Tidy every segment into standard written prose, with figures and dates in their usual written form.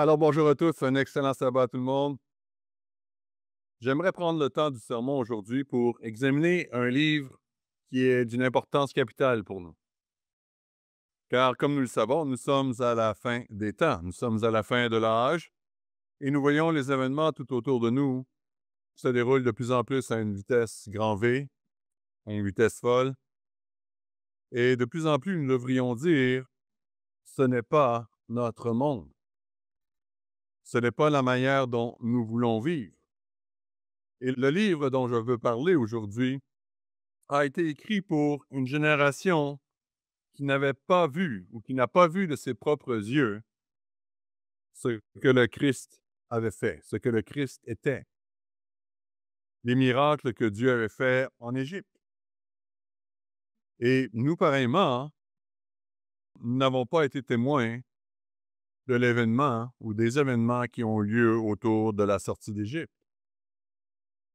Alors, bonjour à tous, un excellent sabbat à tout le monde. J'aimerais prendre le temps du sermon aujourd'hui pour examiner un livre qui est d'une importance capitale pour nous. Car, comme nous le savons, nous sommes à la fin des temps, nous sommes à la fin de l'âge, et nous voyons les événements tout autour de nous se déroulent de plus en plus à une vitesse grand V, à une vitesse folle, et de plus en plus, nous devrions dire, ce n'est pas notre monde. Ce n'est pas la manière dont nous voulons vivre. Et le livre dont je veux parler aujourd'hui a été écrit pour une génération qui n'avait pas vu ou qui n'a pas vu de ses propres yeux ce que le Christ avait fait, ce que le Christ était, les miracles que Dieu avait faits en Égypte. Et nous, pareillement, nous n'avons pas été témoins de l'événement ou des événements qui ont lieu autour de la sortie d'Égypte.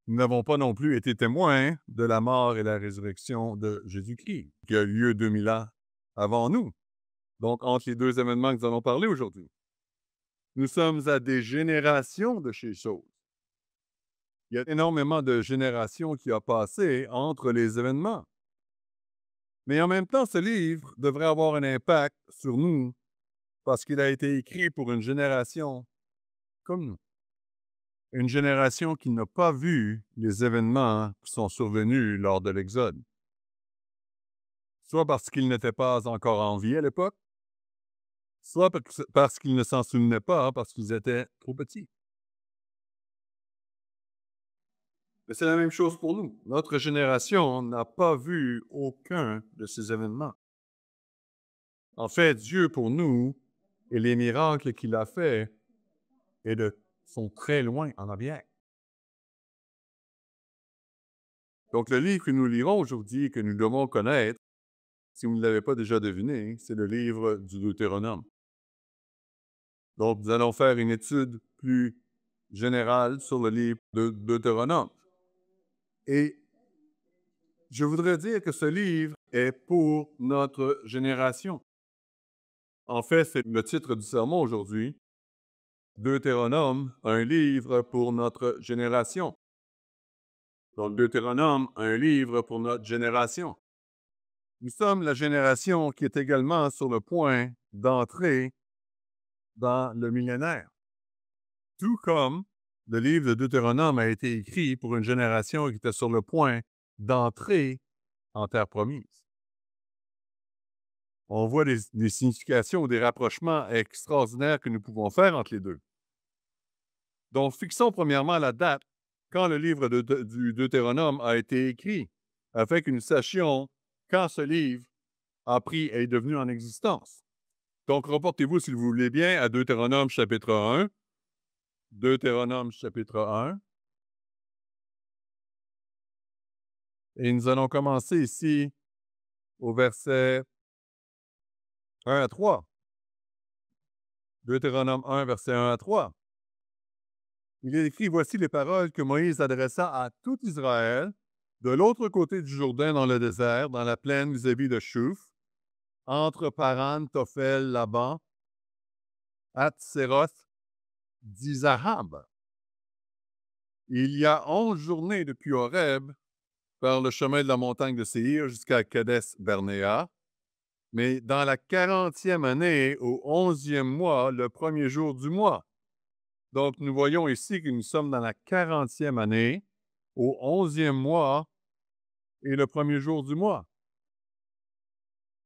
Nous n'avons pas non plus été témoins de la mort et la résurrection de Jésus-Christ, qui a eu lieu 2000 ans avant nous. Donc, entre les deux événements que nous allons parler aujourd'hui. Nous sommes à des générations de ces choses. Il y a énormément de générations qui ont passé entre les événements. Mais en même temps, ce livre devrait avoir un impact sur nous parce qu'il a été écrit pour une génération comme nous. Une génération qui n'a pas vu les événements qui sont survenus lors de l'Exode. Soit parce qu'ils n'étaient pas encore en vie à l'époque, soit parce qu'ils ne s'en souvenaient pas parce qu'ils étaient trop petits. Mais c'est la même chose pour nous. Notre génération n'a pas vu aucun de ces événements. En fait, Dieu pour nous et les miracles qu'il a faits sont très loin en arrière. Donc, le livre que nous lirons aujourd'hui et que nous devons connaître, si vous ne l'avez pas déjà deviné, c'est le livre du Deutéronome. Donc, nous allons faire une étude plus générale sur le livre de Deutéronome. Et je voudrais dire que ce livre est pour notre génération. En fait, c'est le titre du sermon aujourd'hui. Deutéronome, un livre pour notre génération. Donc, Deutéronome, un livre pour notre génération. Nous sommes la génération qui est également sur le point d'entrer dans le millénaire. Tout comme le livre de Deutéronome a été écrit pour une génération qui était sur le point d'entrer en terre promise. On voit des significations ou des rapprochements extraordinaires que nous pouvons faire entre les deux. Donc, fixons premièrement la date quand le livre du Deutéronome a été écrit, afin que nous sachions quand ce livre est devenu en existence. Donc, reportez-vous, si vous voulez bien, à Deutéronome chapitre 1. Deutéronome chapitre 1. Et nous allons commencer ici au verset 1 à 3. Deutéronome 1, verset 1 à 3. Il est écrit, « Voici les paroles que Moïse adressa à tout Israël, de l'autre côté du Jourdain dans le désert, dans la plaine vis-à-vis de Chouf, entre Paran, Tophel, Laban, Hatséroth, d'Izahab. Il y a 11 journées depuis Horeb, par le chemin de la montagne de Séhir jusqu'à Kadès-Barnéa, mais dans la 40e année, au 11e mois, le premier jour du mois. » Donc, nous voyons ici que nous sommes dans la 40e année, au 11e mois et le premier jour du mois.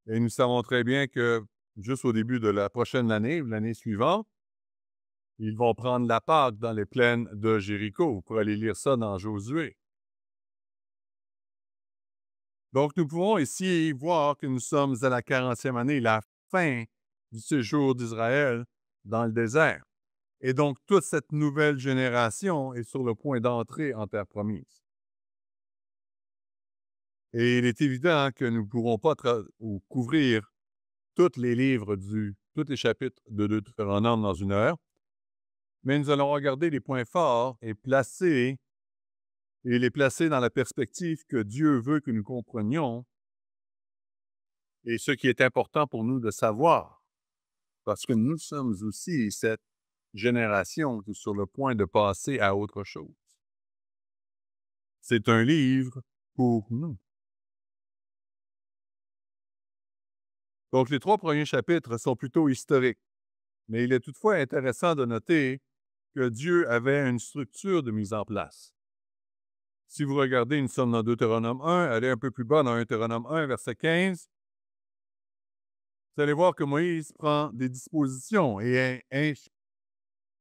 Et nous savons très bien que juste au début de la prochaine année, l'année suivante, ils vont prendre la Pâque dans les plaines de Jéricho. Vous pourrez aller lire ça dans Josué. Donc, nous pouvons ici voir que nous sommes à la 40e année, la fin du séjour d'Israël dans le désert. Et donc, toute cette nouvelle génération est sur le point d'entrer en terre promise. Et il est évident que nous ne pourrons pas couvrir tous les livres tous les chapitres de Deutéronome dans une heure, mais nous allons regarder les points forts et les placer dans la perspective que Dieu veut que nous comprenions et ce qui est important pour nous de savoir, parce que nous sommes aussi cette génération qui est sur le point de passer à autre chose. C'est un livre pour nous. Donc, les 3 premiers chapitres sont plutôt historiques, mais il est toutefois intéressant de noter que Dieu avait une structure de mise en place. Si vous regardez une somme dans Deutéronome 1, allez un peu plus bas dans Deutéronome 1, verset 15, vous allez voir que Moïse prend des dispositions et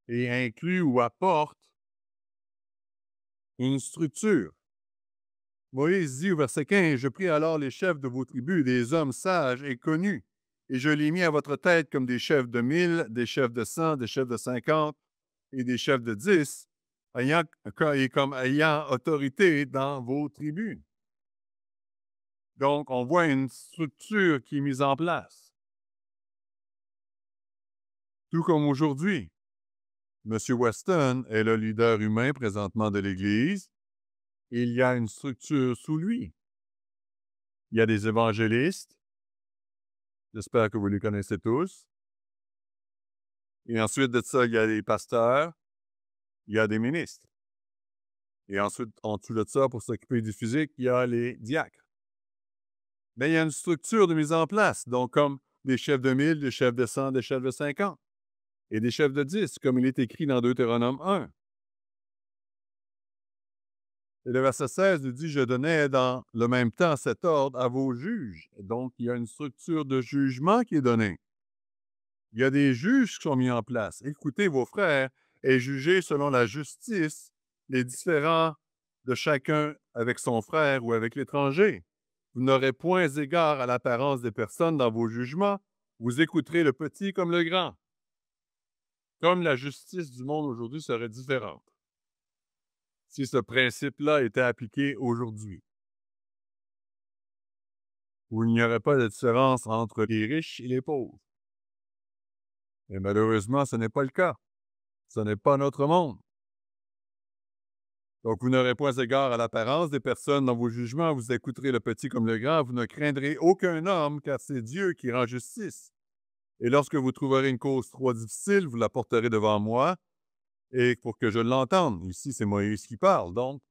inclut ou apporte une structure. Moïse dit au verset 15, « Je pris alors les chefs de vos tribus, des hommes sages et connus, et je les mis à votre tête comme des chefs de 1000, des chefs de 100, des chefs de 50 et des chefs de 10, comme ayant autorité dans vos tribus. » Donc, on voit une structure qui est mise en place. Tout comme aujourd'hui, M. Weston est le leader humain présentement de l'Église. Il y a une structure sous lui. Il y a des évangélistes. J'espère que vous les connaissez tous. Et ensuite de ça, il y a des pasteurs. Il y a des ministres. Et ensuite, en dessous de ça, pour s'occuper du physique, il y a les diacres. Mais il y a une structure de mise en place. Donc, comme des chefs de 1000, des chefs de 100, des chefs de 50 et des chefs de 10, comme il est écrit dans Deutéronome 1. Et le verset 16 nous dit, « Je donnais dans le même temps cet ordre à vos juges. » Donc, il y a une structure de jugement qui est donnée. Il y a des juges qui sont mis en place. Écoutez vos frères et jugez selon la justice les différends de chacun avec son frère ou avec l'étranger. Vous n'aurez point égard à l'apparence des personnes dans vos jugements. Vous écouterez le petit comme le grand. Comme la justice du monde aujourd'hui serait différente si ce principe-là était appliqué aujourd'hui, où il n'y aurait pas de différence entre les riches et les pauvres. Et malheureusement, ce n'est pas le cas. Ce n'est pas notre monde. Donc, vous n'aurez point égard à l'apparence des personnes dans vos jugements, vous écouterez le petit comme le grand, vous ne craindrez aucun homme, car c'est Dieu qui rend justice. Et lorsque vous trouverez une cause trop difficile, vous la porterez devant moi, et pour que je l'entende. Ici, c'est Moïse qui parle. Donc,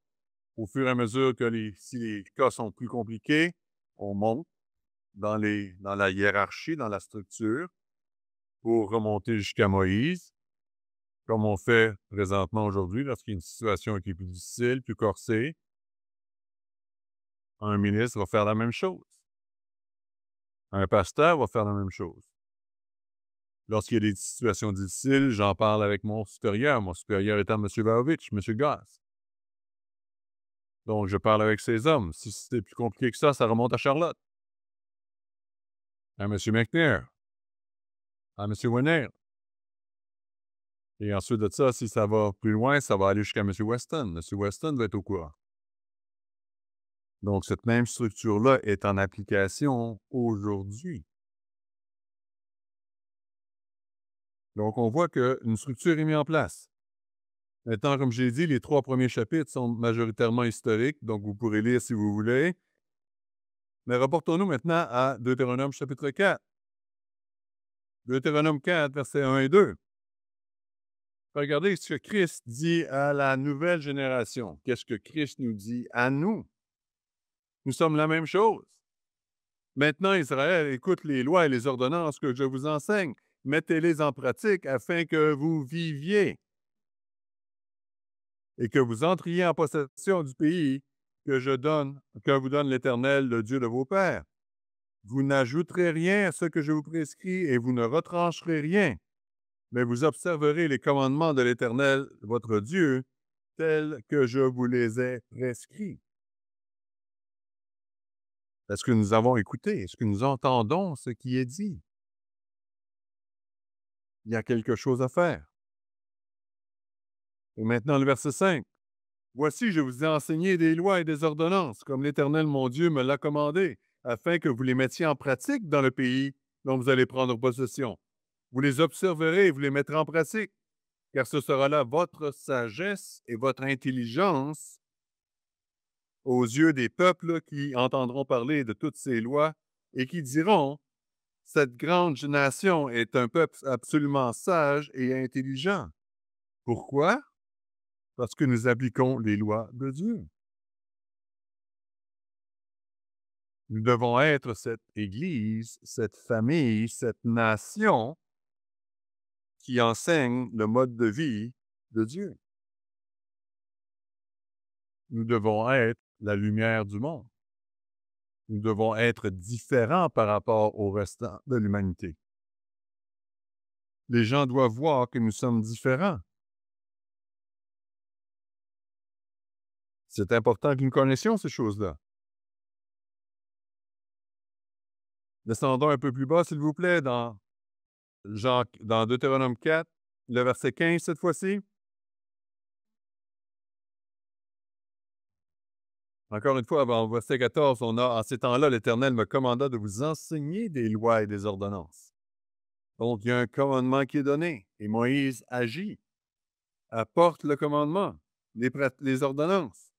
au fur et à mesure que si les cas sont plus compliqués, on monte dans la hiérarchie, dans la structure, pour remonter jusqu'à Moïse, comme on fait présentement aujourd'hui lorsqu'il y a une situation qui est plus difficile, plus corsée. Un ministre va faire la même chose. Un pasteur va faire la même chose. Lorsqu'il y a des situations difficiles, j'en parle avec mon supérieur étant M. Vaovich, M. Gass. Donc, je parle avec ces hommes. Si c'est plus compliqué que ça remonte à Charlotte, à M. McNair, à M. Winnair. Et ensuite de ça, si ça va plus loin, ça va aller jusqu'à M. Weston. M. Weston va être au courant. Donc, cette même structure-là est en application aujourd'hui. Donc, on voit qu'une structure est mise en place. Maintenant, comme j'ai dit, les 3 premiers chapitres sont majoritairement historiques, donc vous pourrez lire si vous voulez. Mais reportons-nous maintenant à Deutéronome chapitre 4. Deutéronome 4, versets 1 et 2. Regardez ce que Christ dit à la nouvelle génération. Qu'est-ce que Christ nous dit à nous? Nous sommes la même chose. Maintenant, Israël, écoute les lois et les ordonnances que je vous enseigne. Mettez-les en pratique afin que vous viviez et que vous entriez en possession du pays que vous donne l'Éternel, le Dieu de vos pères. Vous n'ajouterez rien à ce que je vous prescris et vous ne retrancherez rien, mais vous observerez les commandements de l'Éternel, votre Dieu, tels que je vous les ai prescrits. Est-ce que nous avons écouté? Est-ce que nous entendons ce qui est dit? Il y a quelque chose à faire. Et maintenant, le verset 5. « Voici, je vous ai enseigné des lois et des ordonnances, comme l'Éternel mon Dieu me l'a commandé, afin que vous les mettiez en pratique dans le pays dont vous allez prendre possession. Vous les observerez et vous les mettrez en pratique, car ce sera là votre sagesse et votre intelligence aux yeux des peuples qui entendront parler de toutes ces lois et qui diront, Cette grande nation est un peuple absolument sage et intelligent. Pourquoi? Parce que nous appliquons les lois de Dieu. Nous devons être cette Église, cette famille, cette nation qui enseigne le mode de vie de Dieu. Nous devons être la lumière du monde. Nous devons être différents par rapport au restant de l'humanité. Les gens doivent voir que nous sommes différents. C'est important que nous connaissions ces choses-là. Descendons un peu plus bas, s'il vous plaît, dans Deutéronome 4, le verset 15 cette fois-ci. Encore une fois, avant verset 14, on a « En ces temps-là, l'Éternel me commanda de vous enseigner des lois et des ordonnances. » Donc, il y a un commandement qui est donné, et Moïse agit, apporte le commandement, les ordonnances,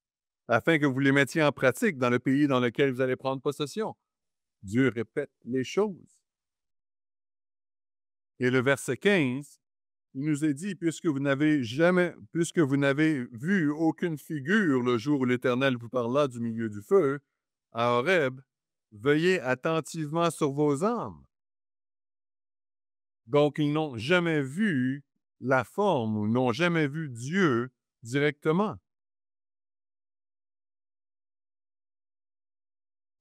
afin que vous les mettiez en pratique dans le pays dans lequel vous allez prendre possession. Dieu répète les choses. Et le verset 15, il nous est dit, puisque vous n'avez vu aucune figure le jour où l'Éternel vous parla du milieu du feu, à Horeb, veillez attentivement sur vos âmes. Donc, ils n'ont jamais vu la forme ou n'ont jamais vu Dieu directement.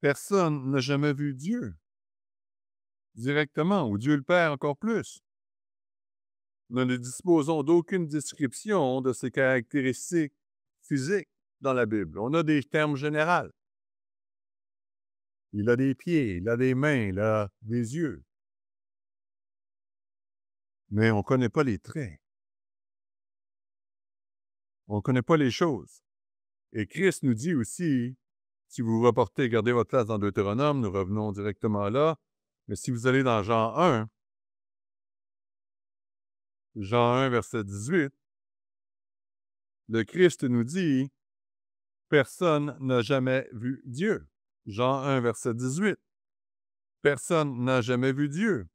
Personne n'a jamais vu Dieu directement, ou Dieu le Père encore plus. Nous ne disposons d'aucune description de ses caractéristiques physiques dans la Bible. On a des termes généraux. Il a des pieds, il a des mains, il a des yeux. Mais on ne connaît pas les traits. On ne connaît pas les choses. Et Christ nous dit aussi, si vous vous reportez, gardez votre place dans Deutéronome, nous revenons directement là, mais si vous allez dans Jean 1, verset 18, le Christ nous dit, personne n'a jamais vu Dieu. Jean 1, verset 18. Personne n'a jamais vu Dieu.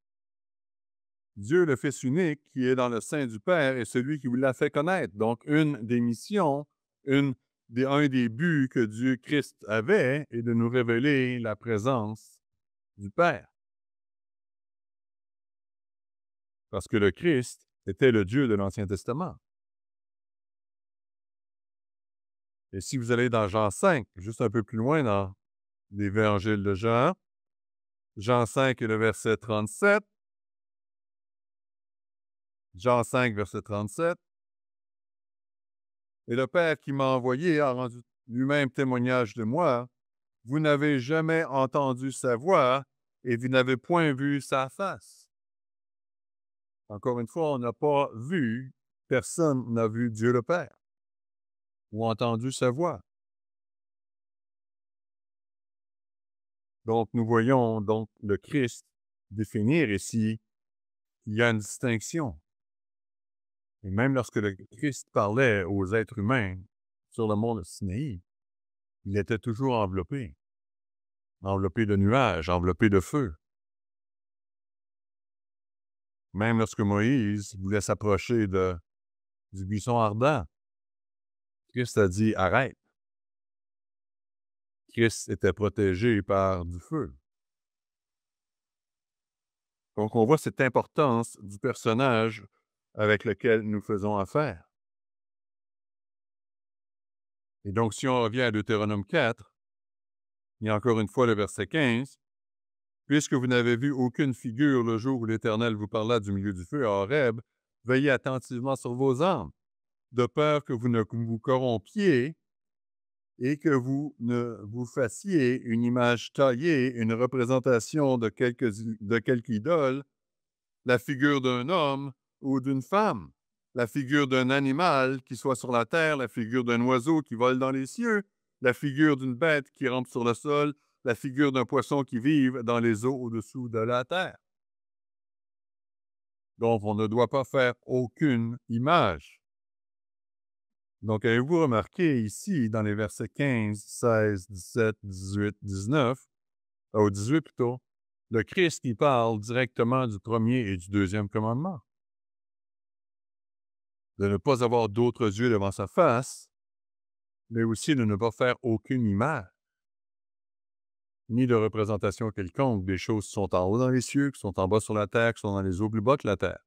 Dieu, le Fils unique, qui est dans le sein du Père, est celui qui vous l'a fait connaître. Donc, une des missions, un des buts que Dieu Christ avait est de nous révéler la présence du Père. Parce que le Christ était le Dieu de l'Ancien Testament. Et si vous allez dans Jean 5, juste un peu plus loin dans l'Évangile de Jean, Jean 5 et le verset 37, Jean 5, verset 37, « Et le Père qui m'a envoyé a rendu lui-même témoignage de moi. Vous n'avez jamais entendu sa voix et vous n'avez point vu sa face. » Encore une fois, on n'a pas vu, personne n'a vu Dieu le Père ou entendu sa voix. Donc, nous voyons donc le Christ définir ici qu'il y a une distinction. Et même lorsque le Christ parlait aux êtres humains sur le mont de Sinaï, il était toujours enveloppé de nuages, enveloppé de feu. Même lorsque Moïse voulait s'approcher du buisson ardent, Christ a dit « Arrête ». Christ était protégé par du feu. Donc, on voit cette importance du personnage avec lequel nous faisons affaire. Et donc, si on revient à Deutéronome 4, il y a encore une fois le verset 15. « Puisque vous n'avez vu aucune figure le jour où l'Éternel vous parla du milieu du feu à Horeb, veillez attentivement sur vos âmes, de peur que vous ne vous corrompiez et que vous ne vous fassiez une image taillée, une représentation de quelque idole, la figure d'un homme ou d'une femme, la figure d'un animal qui soit sur la terre, la figure d'un oiseau qui vole dans les cieux, la figure d'une bête qui rampe sur le sol, la figure d'un poisson qui vive dans les eaux au-dessous de la terre. » Donc, on ne doit pas faire aucune image. Donc, avez-vous remarqué ici, dans les versets 15, 16, 17, 18, 19, au 18 plutôt, Le Christ, il parle directement du premier et du deuxième commandement. De ne pas avoir d'autres yeux devant sa face, mais aussi de ne pas faire aucune image, ni de représentation quelconque des choses qui sont en haut dans les cieux, qui sont en bas sur la terre, qui sont dans les eaux plus bas que la terre.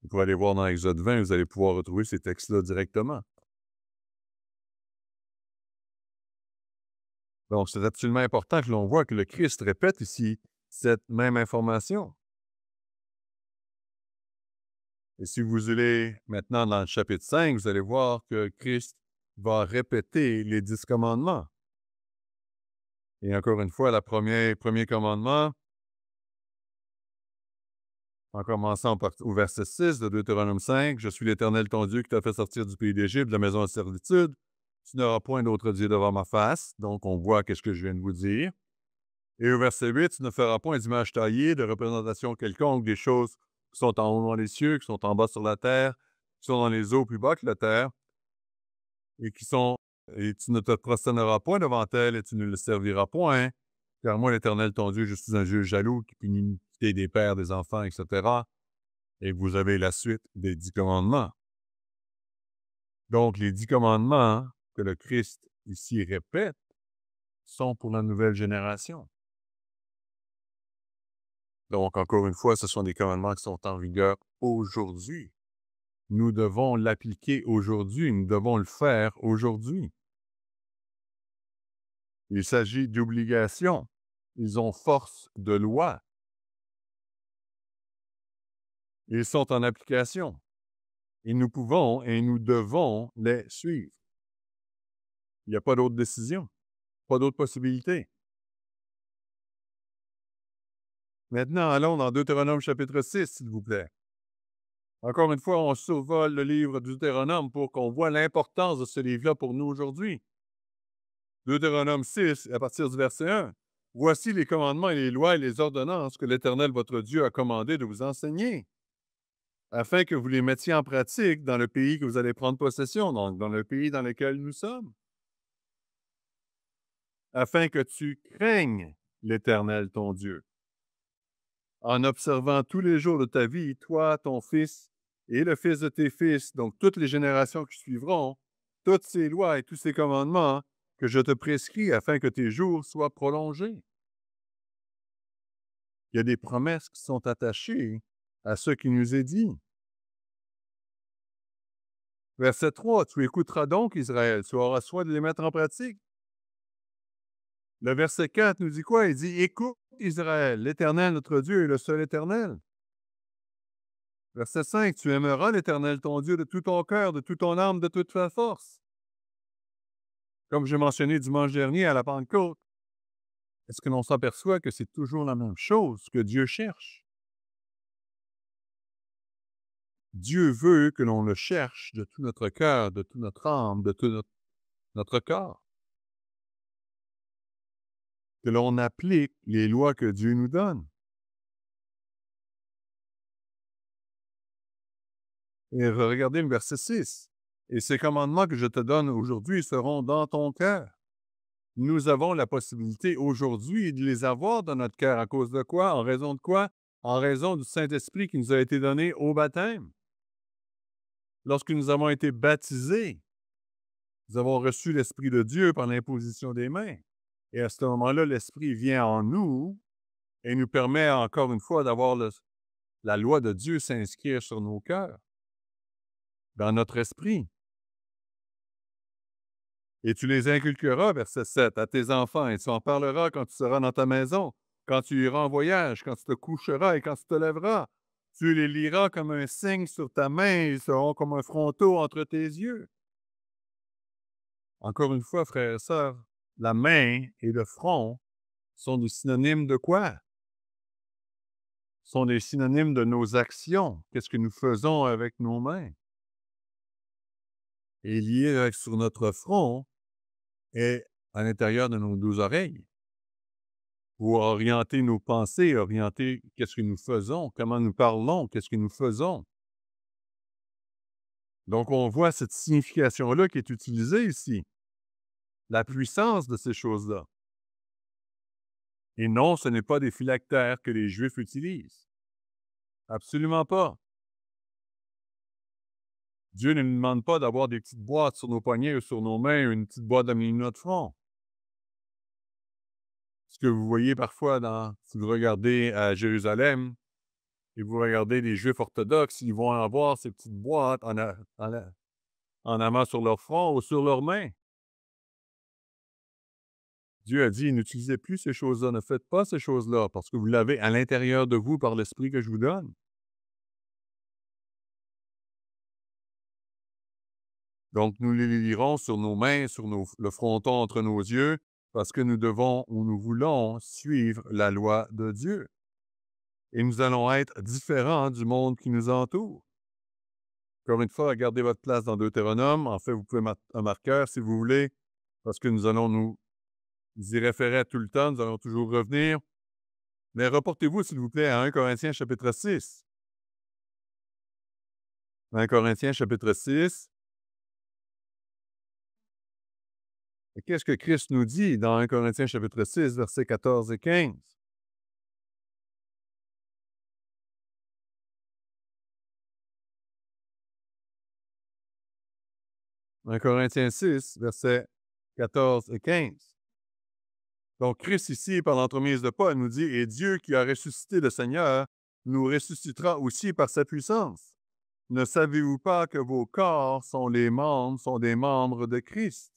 Vous pouvez aller voir dans Exode 20, vous allez pouvoir retrouver ces textes-là directement. Donc, c'est absolument important que l'on voit que le Christ répète ici cette même information. Et si vous allez maintenant dans le chapitre 5, vous allez voir que Christ va répéter les 10 commandements. Et encore une fois, le premier commandement, en commençant au verset 6 de Deutéronome 5, « Je suis l'Éternel ton Dieu qui t'a fait sortir du pays d'Égypte, de la maison de servitude. Tu n'auras point d'autre Dieu devant ma face. » Donc, on voit qu'est-ce que je viens de vous dire. Et au verset 8, « Tu ne feras point d'image taillée, de représentation quelconque des choses qui sont en haut dans les cieux, qui sont en bas sur la terre, qui sont dans les eaux plus bas que la terre, et tu ne te prosterneras point devant elles, et tu ne le serviras point, car moi, l'Éternel ton Dieu, je suis un Dieu jaloux qui punit l'iniquité des pères, des enfants, etc. » Et vous avez la suite des 10 commandements. Donc, les 10 commandements que le Christ ici répète sont pour la nouvelle génération. Donc, encore une fois, ce sont des commandements qui sont en vigueur aujourd'hui. Nous devons l'appliquer aujourd'hui, nous devons le faire aujourd'hui. Il s'agit d'obligations. Ils ont force de loi. Ils sont en application. Et nous pouvons et nous devons les suivre. Il n'y a pas d'autre décision, pas d'autre possibilité. Maintenant, allons dans Deutéronome chapitre 6, s'il vous plaît. Encore une fois, on survole le livre de Deutéronome pour qu'on voit l'importance de ce livre-là pour nous aujourd'hui. Deutéronome 6, à partir du verset 1. « Voici les commandements et les lois et les ordonnances que l'Éternel votre Dieu a commandé de vous enseigner, afin que vous les mettiez en pratique dans le pays que vous allez prendre possession, donc dans le pays dans lequel nous sommes, afin que tu craignes l'Éternel ton Dieu, en observant tous les jours de ta vie, toi, ton fils et le fils de tes fils, donc toutes les générations qui suivront, toutes ces lois et tous ces commandements que je te prescris afin que tes jours soient prolongés. » Il y a des promesses qui sont attachées à ce qui nous est dit. Verset 3, « Tu écouteras donc, Israël, tu auras soin de les mettre en pratique. » Le verset 4 nous dit quoi? Il dit, « Écoute, Israël, l'Éternel, notre Dieu, est le seul Éternel. » Verset 5, « Tu aimeras l'Éternel, ton Dieu, de tout ton cœur, de toute ton âme, de toute ta force. » Comme j'ai mentionné dimanche dernier à la Pentecôte, est-ce que l'on s'aperçoit que c'est toujours la même chose que Dieu cherche? Dieu veut que l'on le cherche de tout notre cœur, de toute notre âme, de tout notre corps. Que l'on applique les lois que Dieu nous donne. Et regardez le verset 6. « Et ces commandements que je te donne aujourd'hui seront dans ton cœur. » Nous avons la possibilité aujourd'hui de les avoir dans notre cœur. À cause de quoi? En raison de quoi? En raison du Saint-Esprit qui nous a été donné au baptême. Lorsque nous avons été baptisés, nous avons reçu l'Esprit de Dieu par l'imposition des mains. Et à ce moment-là, l'Esprit vient en nous et nous permet encore une fois d'avoir la loi de Dieu s'inscrire sur nos cœurs, dans notre esprit. « Et tu les inculqueras, verset 7, à tes enfants, et tu en parleras quand tu seras dans ta maison, quand tu iras en voyage, quand tu te coucheras et quand tu te lèveras. Tu les liras comme un signe sur ta main, ils seront comme un fronteau entre tes yeux. » Encore une fois, frères et sœurs, la main et le front sont des synonymes de quoi? Sont des synonymes de nos actions. Qu'est-ce que nous faisons avec nos mains? Et lié sur notre front et à l'intérieur de nos 12 oreilles, pour orienter nos pensées, orienter qu'est-ce que nous faisons, comment nous parlons, qu'est-ce que nous faisons. Donc, on voit cette signification-là qui est utilisée ici. La puissance de ces choses-là. Et non, ce n'est pas des phylactères que les Juifs utilisent. Absolument pas. Dieu ne nous demande pas d'avoir des petites boîtes sur nos poignets ou sur nos mains, une petite boîte de notre front. Ce que vous voyez parfois si vous regardez à Jérusalem et vous regardez les Juifs orthodoxes, ils vont avoir ces petites boîtes en amont sur leur front ou sur leurs mains. Dieu a dit, n'utilisez plus ces choses-là, ne faites pas ces choses-là, parce que vous l'avez à l'intérieur de vous par l'Esprit que je vous donne. Donc, nous les lirons sur nos mains, sur le fronton entre nos yeux, parce que nous devons ou nous voulons suivre la loi de Dieu. Et nous allons être différents du monde qui nous entoure. Encore une fois, gardez votre place dans Deutéronome. En fait, vous pouvez mettre un marqueur si vous voulez, parce que nous allons nous y référer tout le temps, nous allons toujours revenir. Mais reportez-vous, s'il vous plaît, à 1 Corinthiens chapitre 6. 1 Corinthiens chapitre 6. Et qu'est-ce que Christ nous dit dans 1 Corinthiens chapitre 6, versets 14 et 15? 1 Corinthiens 6, versets 14 et 15. Donc, Christ ici, par l'entremise de Paul, nous dit, « Et Dieu qui a ressuscité le Seigneur, nous ressuscitera aussi par sa puissance. Ne savez-vous pas que vos corps sont des membres de Christ?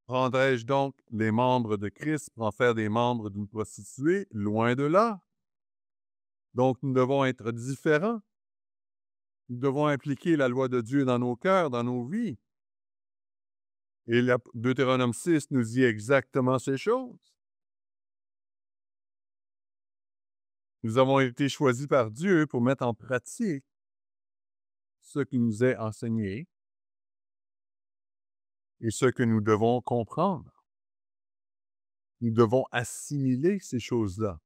Prendrais-je donc les membres de Christ pour en faire des membres d'une prostituée? Loin de là. Donc, nous devons être différents. Nous devons impliquer la loi de Dieu dans nos cœurs, dans nos vies. Et Deutéronome 6 nous dit exactement ces choses. Nous avons été choisis par Dieu pour mettre en pratique ce qui nous est enseigné et ce que nous devons comprendre. Nous devons assimiler ces choses-là.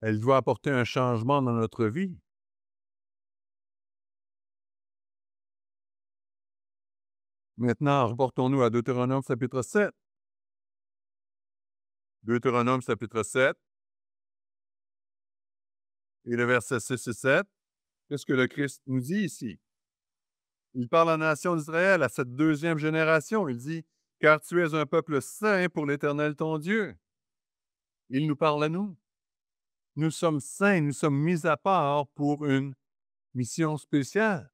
Elles doivent apporter un changement dans notre vie. Maintenant, reportons-nous à Deutéronome chapitre 7. Deutéronome chapitre 7 et le verset 6 et 7. Qu'est-ce que le Christ nous dit ici? Il parle à la nation d'Israël, à cette deuxième génération. Il dit, « Car tu es un peuple saint pour l'Éternel ton Dieu. » Il nous parle à nous. Nous sommes saints, nous sommes mis à part pour une mission spéciale.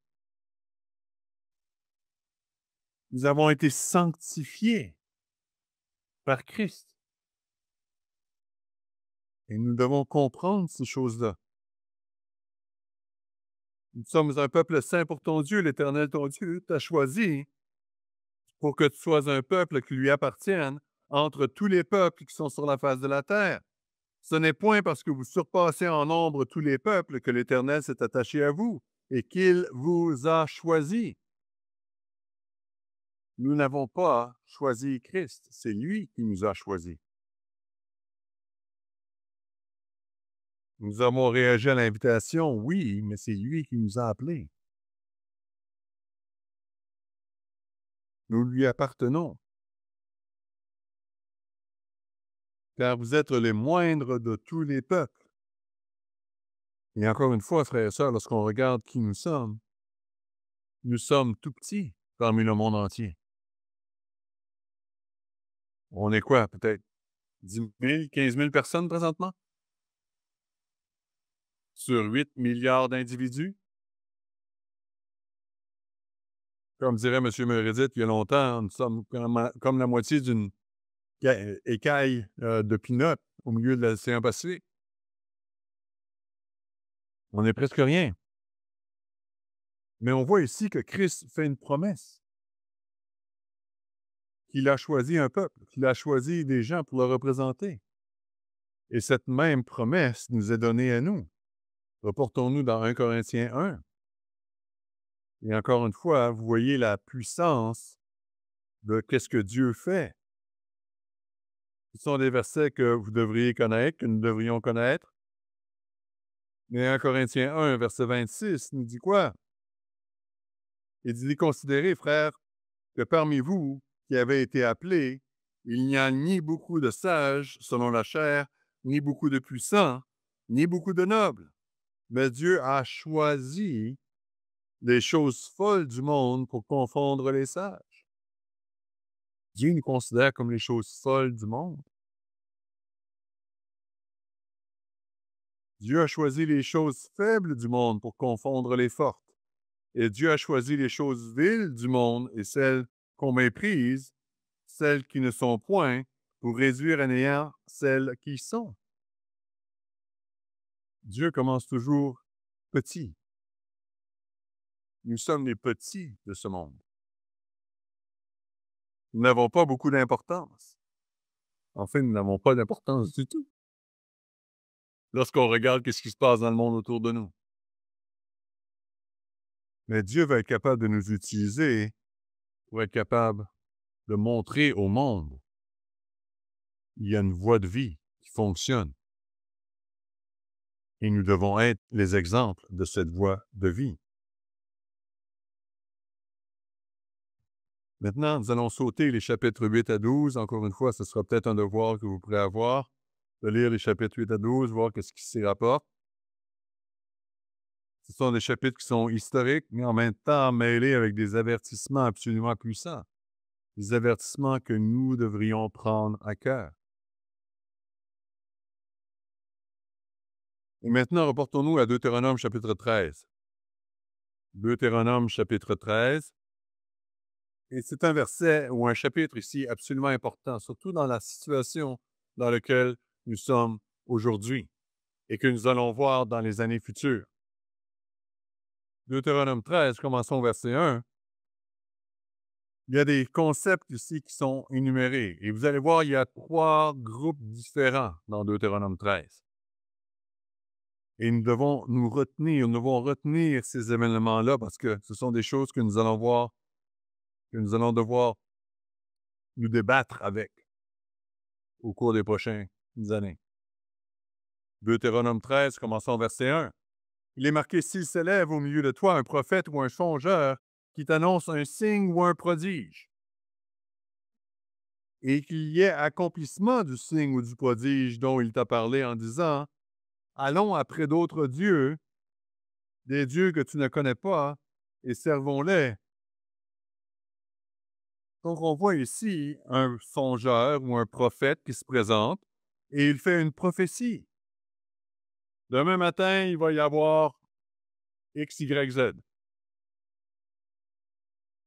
Nous avons été sanctifiés par Christ. Et nous devons comprendre ces choses-là. Nous sommes un peuple saint pour ton Dieu, l'Éternel ton Dieu t'a choisi pour que tu sois un peuple qui lui appartienne entre tous les peuples qui sont sur la face de la terre. Ce n'est point parce que vous surpassez en nombre tous les peuples que l'Éternel s'est attaché à vous et qu'il vous a choisi. Nous n'avons pas choisi Christ, c'est lui qui nous a choisis. Nous avons réagi à l'invitation, oui, mais c'est lui qui nous a appelés. Nous lui appartenons. Car vous êtes les moindres de tous les peuples. Et encore une fois, frères et sœurs, lorsqu'on regarde qui nous sommes tout petits parmi le monde entier. On est quoi, peut-être 10 000, 15 000 personnes présentement? Sur 8 milliards d'individus? Comme dirait M. Meredith il y a longtemps, nous sommes comme la moitié d'une écaille de peanut au milieu de l'océan Pacifique. On n'est presque rien. Mais on voit ici que Christ fait une promesse. Qu'il a choisi un peuple, qu'il a choisi des gens pour le représenter. Et cette même promesse nous est donnée à nous. Reportons-nous dans 1 Corinthiens 1. Et encore une fois, vous voyez la puissance de qu'est-ce que Dieu fait. Ce sont des versets que vous devriez connaître, que nous devrions connaître. Mais 1 Corinthiens 1, verset 26, nous dit quoi? Il dit, « Considérez, frères, que parmi vous qui avez été appelés, Il n'y a ni beaucoup de sages selon la chair, ni beaucoup de puissants, ni beaucoup de nobles. Mais Dieu a choisi les choses folles du monde pour confondre les sages. Dieu nous considère comme les choses folles du monde. Dieu a choisi les choses faibles du monde pour confondre les fortes. Et Dieu a choisi les choses viles du monde et celles qu'on méprise, celles qui ne sont point, pour réduire à néant celles qui sont. Dieu commence toujours petit. Nous sommes les petits de ce monde. Nous n'avons pas beaucoup d'importance. En fait, nous n'avons pas d'importance du tout. Lorsqu'on regarde ce qui se passe dans le monde autour de nous. Mais Dieu va être capable de nous utiliser pour être capable de montrer au monde qu'il y a une voie de vie qui fonctionne. Et nous devons être les exemples de cette voie de vie. Maintenant, nous allons sauter les chapitres 8 à 12. Encore une fois, ce sera peut-être un devoir que vous pourrez avoir, de lire les chapitres 8 à 12, voir ce qui s'y rapporte. Ce sont des chapitres qui sont historiques, mais en même temps mêlés avec des avertissements absolument puissants. Des avertissements que nous devrions prendre à cœur. Et maintenant, reportons-nous à Deutéronome chapitre 13. Deutéronome chapitre 13. Et c'est un verset ou un chapitre ici absolument important, surtout dans la situation dans laquelle nous sommes aujourd'hui et que nous allons voir dans les années futures. Deutéronome 13, commençons au verset 1. Il y a des concepts ici qui sont énumérés. Et vous allez voir, il y a 3 groupes différents dans Deutéronome 13. Et nous devons retenir ces événements-là parce que ce sont des choses que nous allons voir, que nous allons devoir nous débattre avec au cours des prochaines années. Deutéronome 13, commençons au verset 1. Il est marqué, « S'il s'élève au milieu de toi un prophète ou un songeur qui t'annonce un signe ou un prodige, et qu'il y ait accomplissement du signe ou du prodige dont il t'a parlé en disant, allons après d'autres dieux, des dieux que tu ne connais pas, et servons-les. » Donc, on voit ici un songeur ou un prophète qui se présente et il fait une prophétie. Demain matin, il va y avoir X, Y, Z.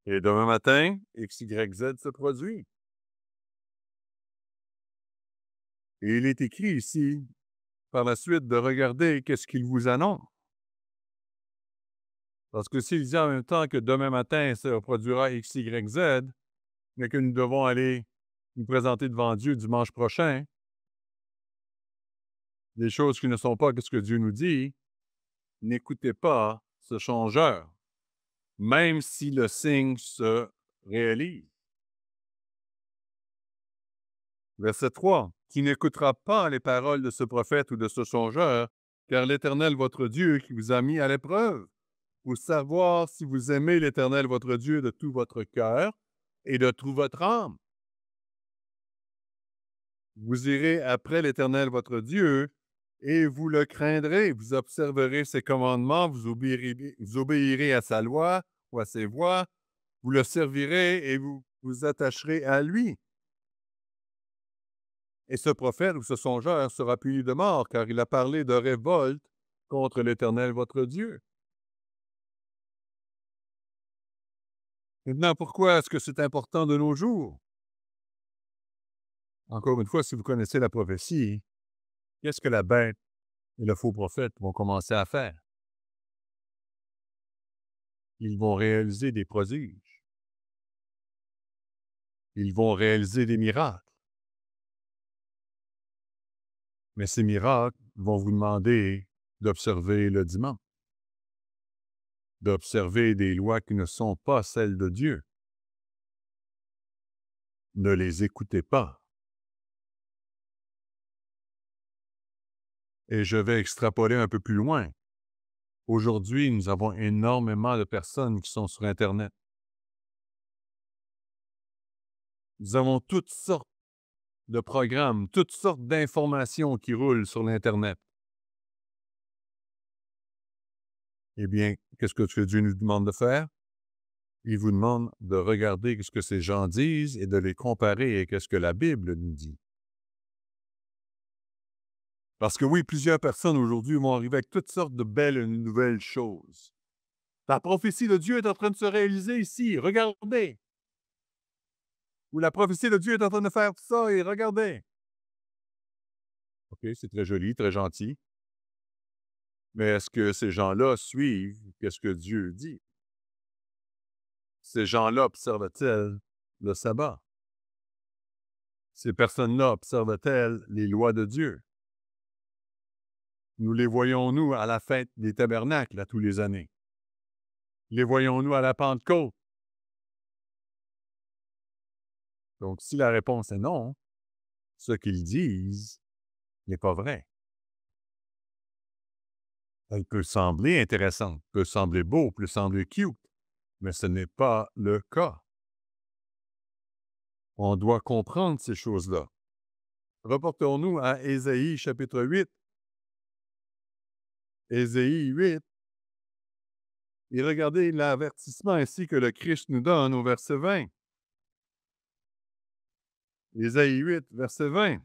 Et demain matin, X, Y, Z se produit. Et il est écrit ici, par la suite, de regarder qu'est-ce qu'il vous annonce. Parce que s'il dit en même temps que demain matin, ça produira X, Y, Z, mais que nous devons aller nous présenter devant Dieu dimanche prochain, des choses qui ne sont pas ce que Dieu nous dit, n'écoutez pas ce changeur, même si le signe se réalise. Verset 3. Qui n'écoutera pas les paroles de ce prophète ou de ce songeur, car l'Éternel, votre Dieu, qui vous a mis à l'épreuve, pour savoir si vous aimez l'Éternel, votre Dieu, de tout votre cœur et de toute votre âme. Vous irez après l'Éternel, votre Dieu, et vous le craindrez, vous observerez ses commandements, vous obéirez à sa loi ou à ses voies, vous le servirez et vous vous attacherez à lui. Et ce prophète ou ce songeur sera puni de mort, car il a parlé de révolte contre l'Éternel, votre Dieu. Maintenant, pourquoi est-ce que c'est important de nos jours? Encore une fois, si vous connaissez la prophétie, qu'est-ce que la bête et le faux prophète vont commencer à faire? Ils vont réaliser des prodiges. Ils vont réaliser des miracles. Mais ces miracles vont vous demander d'observer le dimanche, d'observer des lois qui ne sont pas celles de Dieu. Ne les écoutez pas. Et je vais extrapoler un peu plus loin. Aujourd'hui, nous avons énormément de personnes qui sont sur Internet. Nous avons toutes sortes de programmes, toutes sortes d'informations qui roulent sur l'Internet. Eh bien, qu'est-ce que Dieu nous demande de faire? Il vous demande de regarder ce que ces gens disent et de les comparer avec ce que la Bible nous dit. Parce que oui, plusieurs personnes aujourd'hui vont arriver avec toutes sortes de belles nouvelles choses. La prophétie de Dieu est en train de se réaliser ici, regardez. Ou la prophétie de Dieu est en train de faire ça et regardez. OK, c'est très joli, très gentil. Mais est-ce que ces gens-là suivent ce que Dieu dit? Ces gens-là observent-elles le sabbat? Ces personnes-là observent-elles les lois de Dieu? Nous les voyons-nous à la fête des tabernacles à tous les années? Les voyons-nous à la Pentecôte? Donc, si la réponse est non, ce qu'ils disent n'est pas vrai. Elle peut sembler intéressante, peut sembler beau, peut sembler cute, mais ce n'est pas le cas. On doit comprendre ces choses-là. Reportons-nous à Ésaïe chapitre 8. Ésaïe 8. Et regardez l'avertissement ainsi que le Christ nous donne au verset 20. Ésaïe 8, verset 20.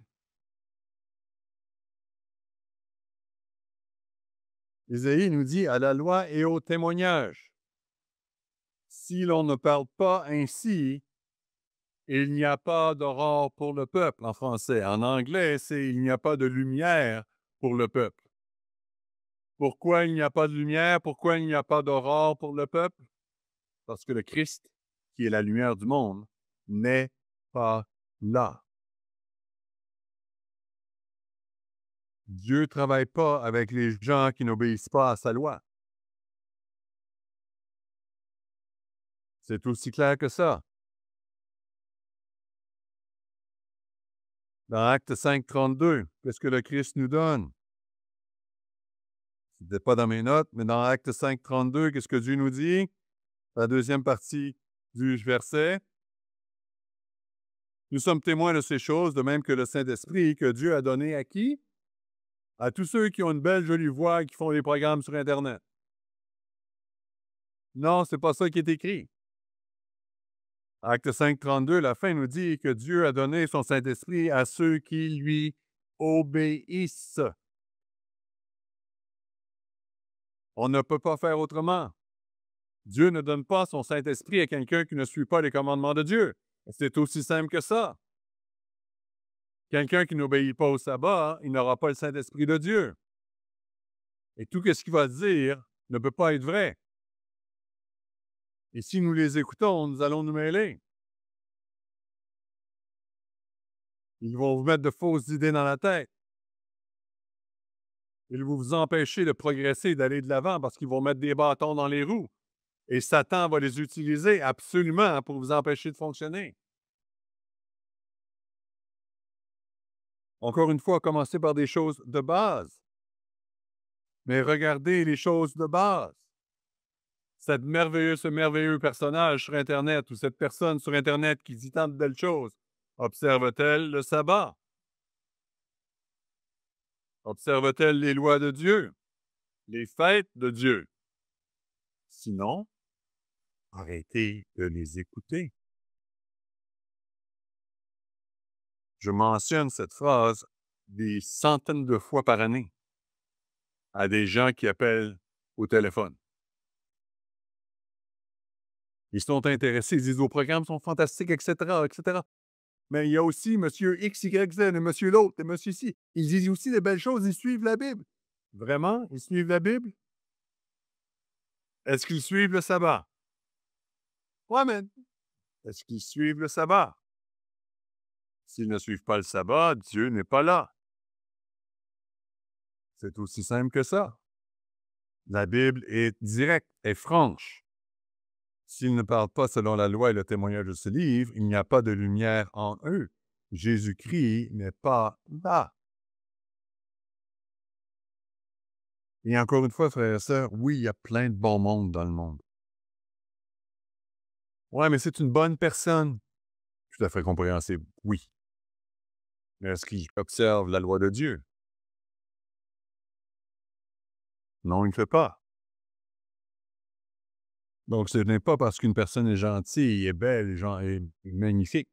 Ésaïe nous dit « à la loi et au témoignage. Si l'on ne parle pas ainsi, il n'y a pas d'aurore pour le peuple » en français. En anglais, c'est « il n'y a pas de lumière pour le peuple ». Pourquoi il n'y a pas de lumière? Pourquoi il n'y a pas d'aurore pour le peuple? Parce que le Christ, qui est la lumière du monde, n'est pas là. Dieu ne travaille pas avec les gens qui n'obéissent pas à sa loi. C'est aussi clair que ça. Dans Acte 5, 32, qu'est-ce que le Christ nous donne? Ce n'était pas dans mes notes, mais dans Acte 5, 32, qu'est-ce que Dieu nous dit? La deuxième partie du verset. Nous sommes témoins de ces choses, de même que le Saint-Esprit que Dieu a donné à qui? À tous ceux qui ont une belle, jolie voix et qui font des programmes sur Internet. Non, c'est pas ça qui est écrit. Acte 5, 32, la fin nous dit que Dieu a donné son Saint-Esprit à ceux qui lui obéissent. On ne peut pas faire autrement. Dieu ne donne pas son Saint-Esprit à quelqu'un qui ne suit pas les commandements de Dieu. C'est aussi simple que ça. Quelqu'un qui n'obéit pas au sabbat, il n'aura pas le Saint-Esprit de Dieu. Et tout ce qu'il va dire ne peut pas être vrai. Et si nous les écoutons, nous allons nous mêler. Ils vont vous mettre de fausses idées dans la tête. Ils vont vous empêcher de progresser, d'aller de l'avant parce qu'ils vont mettre des bâtons dans les roues. Et Satan va les utiliser absolument pour vous empêcher de fonctionner. Encore une fois, commencez par des choses de base. Mais regardez les choses de base. Ce merveilleux personnage sur Internet ou cette personne sur Internet qui dit tant de belles choses, observe-t-elle le sabbat? Observe-t-elle les lois de Dieu? Les fêtes de Dieu? Sinon, arrêtez de les écouter. Je mentionne cette phrase des centaines de fois par année à des gens qui appellent au téléphone. Ils sont intéressés, ils disent vos programmes sont fantastiques, etc., etc. Mais il y a aussi M. X, Y, Z, et M. l'autre, et M. ci. Ils disent aussi des belles choses, ils suivent la Bible. Vraiment? Ils suivent la Bible? Est-ce qu'ils suivent le sabbat? Ouais, mais est-ce qu'ils suivent le sabbat? S'ils ne suivent pas le sabbat, Dieu n'est pas là. C'est aussi simple que ça. La Bible est directe, est franche. S'ils ne parlent pas selon la loi et le témoignage de ce livre, il n'y a pas de lumière en eux. Jésus-Christ n'est pas là. Et encore une fois, frères et sœurs, oui, il y a plein de bon monde dans le monde. Ouais, mais c'est une bonne personne. Tout à fait compréhensible, oui. Mais est-ce qu'il observe la loi de Dieu? Non, il ne fait pas. Donc, ce n'est pas parce qu'une personne est gentille, est belle, est magnifique.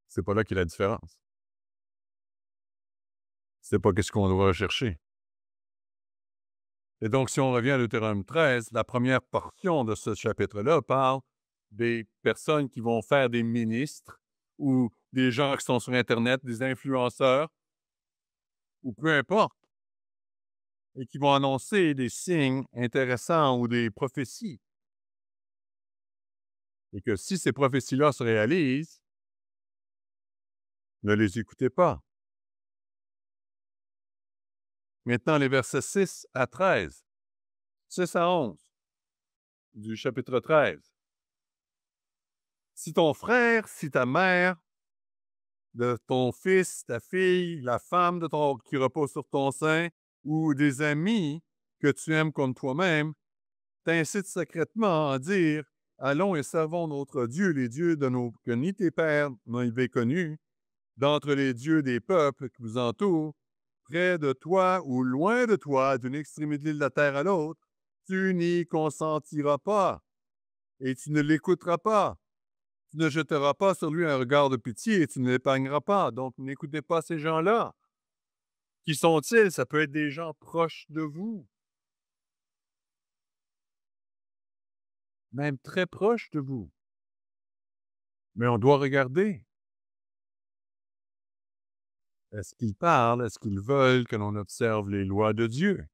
C'est pas là qu'il y a la différence. C'est pas qu'est-ce qu'on doit rechercher. Et donc, si on revient à Deutéronome 13, la première portion de ce chapitre-là parle des personnes qui vont faire des ministres ou des gens qui sont sur Internet, des influenceurs, ou peu importe, et qui vont annoncer des signes intéressants ou des prophéties. Et que si ces prophéties-là se réalisent, ne les écoutez pas. Maintenant, les versets 6 à 13, 6 à 11 du chapitre 13. Si ton frère, si ta mère, de ton fils, ta fille, la femme qui repose sur ton sein, ou des amis que tu aimes comme toi-même, t'incitent secrètement à dire: allons et servons notre Dieu, les dieux que ni tes pères n'avaient connus, d'entre les dieux des peuples qui vous entourent, près de toi ou loin de toi, d'une extrémité de la terre à l'autre, tu n'y consentiras pas et tu ne l'écouteras pas. Tu ne jetteras pas sur lui un regard de pitié et tu ne l'épargneras pas. Donc, n'écoutez pas ces gens-là. Qui sont-ils? Ça peut être des gens proches de vous, même très proches de vous. Mais on doit regarder. Est-ce qu'ils parlent? Est-ce qu'ils veulent que l'on observe les lois de Dieu?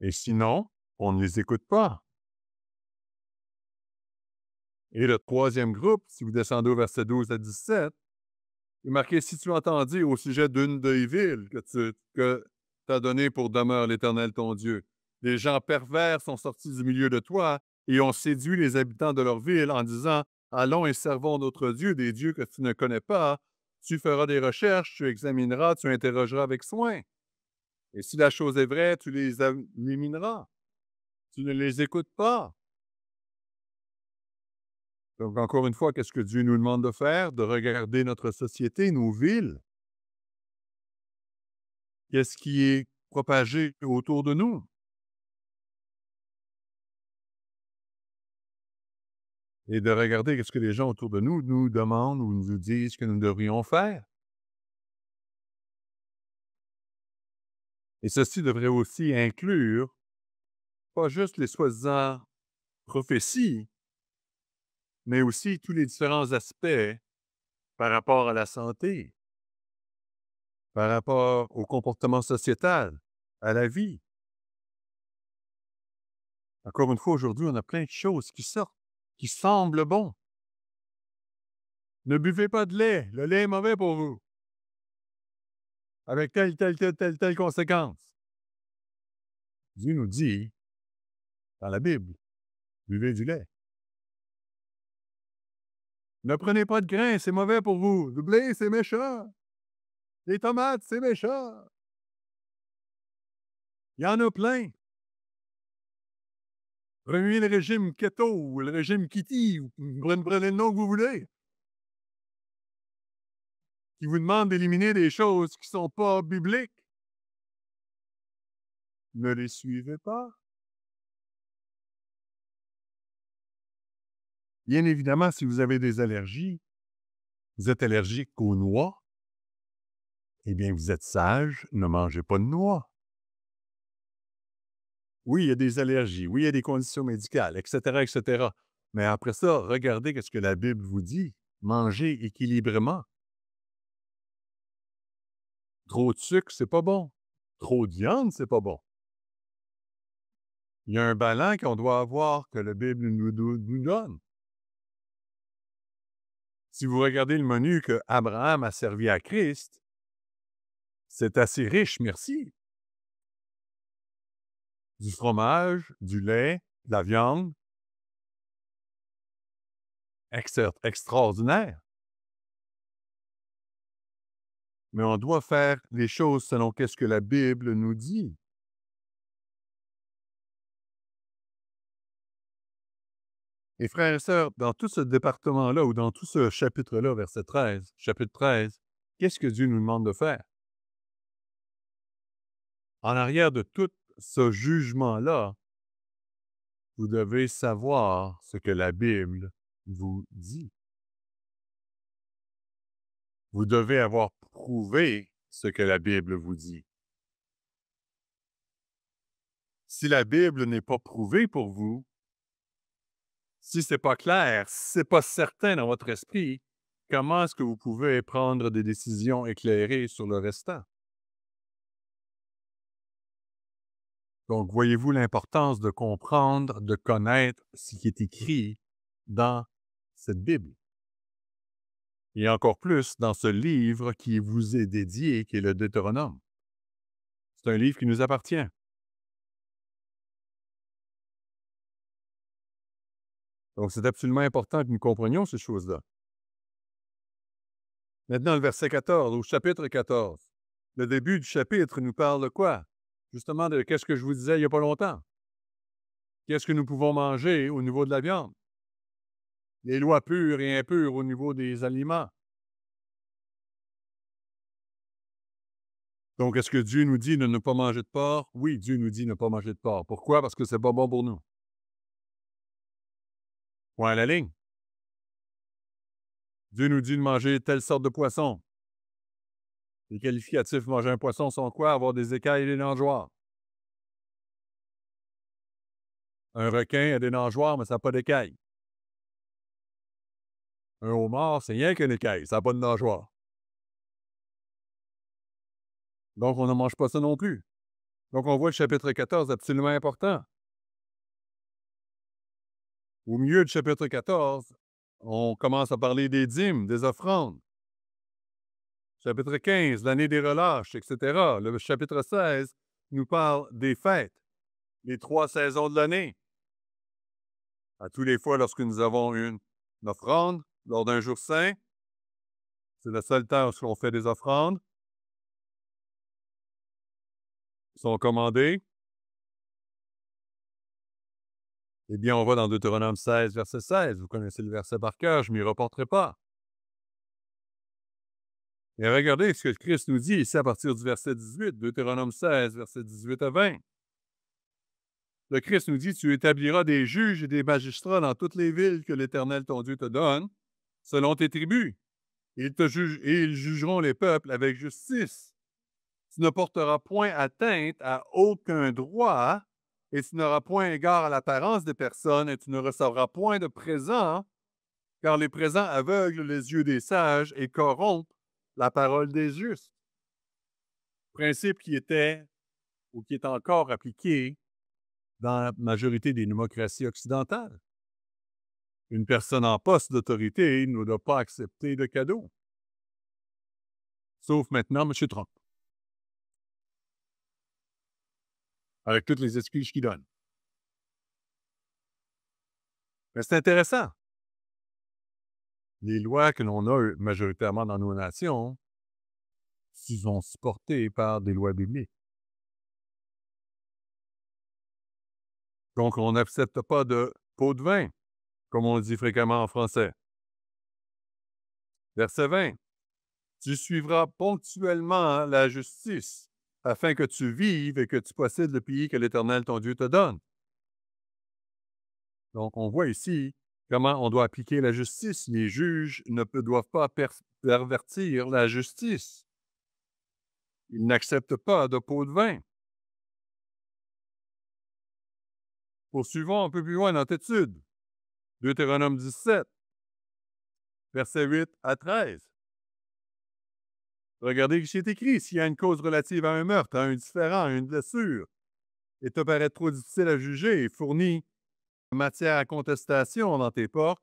Et sinon, on ne les écoute pas. Et le troisième groupe, si vous descendez au verset 12 à 17, il est marqué: si tu entends dire au sujet d'une des villes que t'as donné pour demeure l'Éternel ton Dieu, des gens pervers sont sortis du milieu de toi et ont séduit les habitants de leur ville en disant: allons et servons notre Dieu, des dieux que tu ne connais pas. Tu feras des recherches, tu examineras, tu interrogeras avec soin. Et si la chose est vraie, tu les élimineras. Tu ne les écoutes pas. Donc, encore une fois, qu'est-ce que Dieu nous demande de faire? De regarder notre société, nos villes. Qu'est-ce qui est propagé autour de nous? Et de regarder qu'est-ce que les gens autour de nous nous demandent ou nous disent que nous devrions faire. Et ceci devrait aussi inclure pas juste les soi-disant prophéties, mais aussi tous les différents aspects par rapport à la santé, par rapport au comportement sociétal, à la vie. Encore une fois, aujourd'hui, on a plein de choses qui sortent, qui semblent bons. Ne buvez pas de lait. Le lait est mauvais pour vous. Avec telle conséquence. Dieu nous dit, dans la Bible, buvez du lait. Ne prenez pas de grains, c'est mauvais pour vous. Du blé, c'est méchant. Les tomates, c'est méchant. Il y en a plein. Prenez le régime keto ou le régime kitty, ou prenez le nom que vous voulez, qui vous demande d'éliminer des choses qui ne sont pas bibliques. Ne les suivez pas. Bien évidemment, si vous avez des allergies, vous êtes allergique aux noix, eh bien, vous êtes sage, ne mangez pas de noix. Oui, il y a des allergies, oui, il y a des conditions médicales, etc., etc. Mais après ça, regardez ce que la Bible vous dit. Mangez équilibrement. Trop de sucre, c'est pas bon. Trop de viande, c'est pas bon. Il y a un balance qu'on doit avoir, que la Bible nous donne. Si vous regardez le menu que Abraham a servi à Christ, c'est assez riche, merci. Du fromage, du lait, de la viande. Extraordinaire. Mais on doit faire les choses selon ce que la Bible nous dit. Et frères et sœurs, dans tout ce département-là ou dans tout ce chapitre-là, verset 13, chapitre 13, qu'est-ce que Dieu nous demande de faire? En arrière de tout ce jugement-là, vous devez savoir ce que la Bible vous dit. Vous devez avoir prouvé ce que la Bible vous dit. Si la Bible n'est pas prouvée pour vous, si c'est pas clair, si c'est pas certain dans votre esprit, comment est-ce que vous pouvez prendre des décisions éclairées sur le restant? Donc, voyez-vous l'importance de comprendre, de connaître ce qui est écrit dans cette Bible. Et encore plus dans ce livre qui vous est dédié, qui est le Deutéronome. C'est un livre qui nous appartient. Donc, c'est absolument important que nous comprenions ces choses-là. Maintenant, le verset 14, au chapitre 14. Le début du chapitre nous parle de quoi? Justement de qu'est-ce que je vous disais il n'y a pas longtemps. Qu'est-ce que nous pouvons manger au niveau de la viande? Les lois pures et impures au niveau des aliments. Donc, est-ce que Dieu nous dit de ne pas manger de porc? Oui, Dieu nous dit de ne pas manger de porc. Pourquoi? Parce que c'est pas bon pour nous. Point à la ligne. Dieu nous dit de manger telle sorte de poisson. Les qualificatifs manger un poisson sont quoi? Avoir des écailles et des nageoires. Un requin a des nageoires, mais ça n'a pas d'écailles. Un homard, c'est rien qu'une écaille, ça n'a pas de nageoire. Donc, on ne mange pas ça non plus. Donc, on voit le chapitre 14 absolument important. Au milieu du chapitre 14, on commence à parler des dîmes, des offrandes. Chapitre 15, l'année des relâches, etc. Le chapitre 16 nous parle des fêtes, les 3 saisons de l'année. À tous les fois, lorsque nous avons une offrande, lors d'un jour saint, c'est le seul temps où on fait des offrandes. Ils sont commandés. Eh bien, on va dans Deutéronome 16, verset 16. Vous connaissez le verset par cœur, je ne m'y reporterai pas. Et regardez ce que Christ nous dit ici à partir du verset 18, Deutéronome 16, verset 18 à 20. Le Christ nous dit, tu établiras des juges et des magistrats dans toutes les villes que l'Éternel ton Dieu te donne, selon tes tribus. Ils jugeront les peuples avec justice. Tu ne porteras point atteinte à aucun droit, et tu n'auras point égard à l'apparence des personnes, et tu ne recevras point de présents, car les présents aveuglent les yeux des sages et corrompent la parole des justes. Principe qui était ou qui est encore appliqué dans la majorité des démocraties occidentales. Une personne en poste d'autorité ne doit pas accepter de cadeaux. Sauf maintenant M. Trump, avec toutes les excuses qu'il donne. Mais c'est intéressant. Les lois que l'on a majoritairement dans nos nations sont supportées par des lois bibliques. Donc, on n'accepte pas de pot de vin, comme on dit fréquemment en français. Verset 20. Tu suivras ponctuellement la justice, afin que tu vives et que tu possèdes le pays que l'Éternel ton Dieu te donne. Donc, on voit ici comment on doit appliquer la justice. Les juges ne doivent pas pervertir la justice. Ils n'acceptent pas de pot de vin. Poursuivons un peu plus loin dans notre étude. Deutéronome 17, versets 8 à 13. Regardez ce qui est écrit. S'il y a une cause relative à un meurtre, à un différend, à une blessure, et te paraît trop difficile à juger et fournit matière à contestation dans tes portes,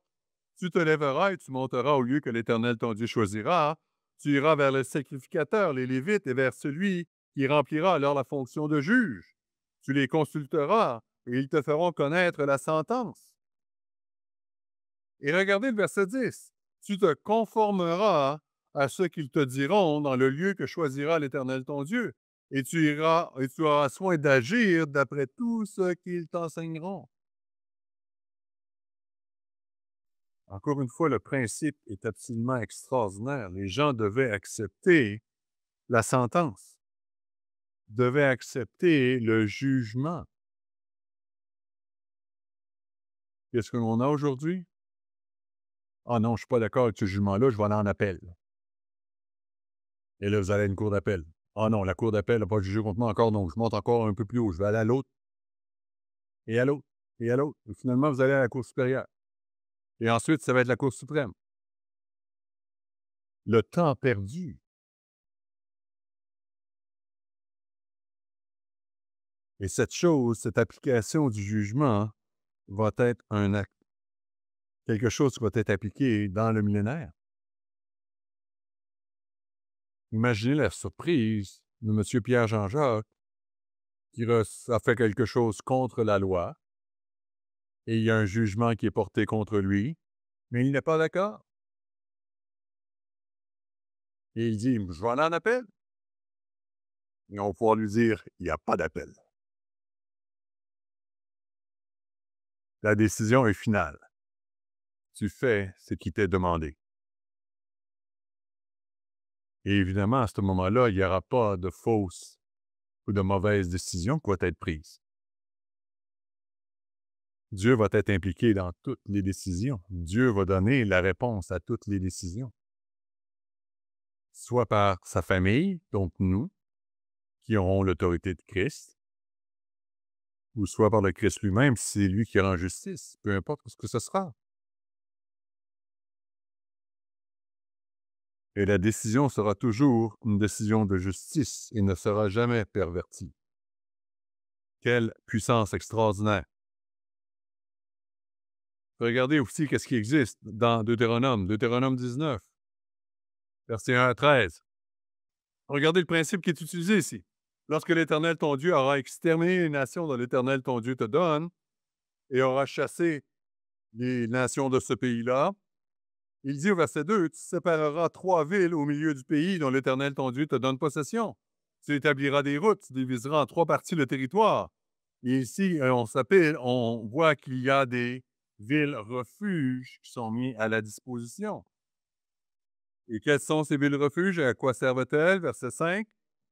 tu te lèveras et tu monteras au lieu que l'Éternel ton Dieu choisira. Tu iras vers le sacrificateur, les Lévites, et vers celui qui remplira alors la fonction de juge. Tu les consulteras et ils te feront connaître la sentence. Et regardez le verset 10. Tu te conformeras à ce qu'ils te diront dans le lieu que choisira l'Éternel ton Dieu, et tu iras et tu auras soin d'agir d'après tout ce qu'ils t'enseigneront. Encore une fois, le principe est absolument extraordinaire. Les gens devaient accepter la sentence, devaient accepter le jugement. Qu'est-ce qu'on a aujourd'hui? Ah non, je ne suis pas d'accord avec ce jugement-là, je vais aller en appel. Et là, vous allez à une cour d'appel. Ah non, la cour d'appel n'a pas jugé contre moi encore, donc je monte encore un peu plus haut. Je vais aller à l'autre, et à l'autre, et à l'autre. Et finalement, vous allez à la Cour supérieure. Et ensuite, ça va être la Cour suprême. Le temps perdu. Et cette chose, cette application du jugement va être un acte, quelque chose qui va être appliqué dans le millénaire. Imaginez la surprise de M. Pierre Jean-Jacques qui a fait quelque chose contre la loi et il y a un jugement qui est porté contre lui, mais il n'est pas d'accord. Et il dit, je vais aller en appel. Et on va pouvoir lui dire, il n'y a pas d'appel. La décision est finale. Tu fais ce qui t'est demandé. Et évidemment, à ce moment-là, il n'y aura pas de fausses ou de mauvaises décisions qui vont être prises. Dieu va être impliqué dans toutes les décisions. Dieu va donner la réponse à toutes les décisions. Soit par sa famille, donc nous, qui aurons l'autorité de Christ, ou soit par le Christ lui-même, si c'est lui qui rend justice, peu importe ce que ce sera. Et la décision sera toujours une décision de justice et ne sera jamais pervertie. Quelle puissance extraordinaire! Regardez aussi qu'est-ce qui existe dans Deutéronome 19, versets 1 à 13. Regardez le principe qui est utilisé ici. Lorsque l'Éternel ton Dieu aura exterminé les nations dont l'Éternel ton Dieu te donne et aura chassé les nations de ce pays-là, il dit au verset 2, tu sépareras 3 villes au milieu du pays dont l'Éternel ton Dieu te donne possession. Tu établiras des routes, tu diviseras en 3 parties le territoire. Et ici, on voit qu'il y a des villes refuges qui sont mis à la disposition. Et quelles sont ces villes refuges et à quoi servent-elles? Verset 5.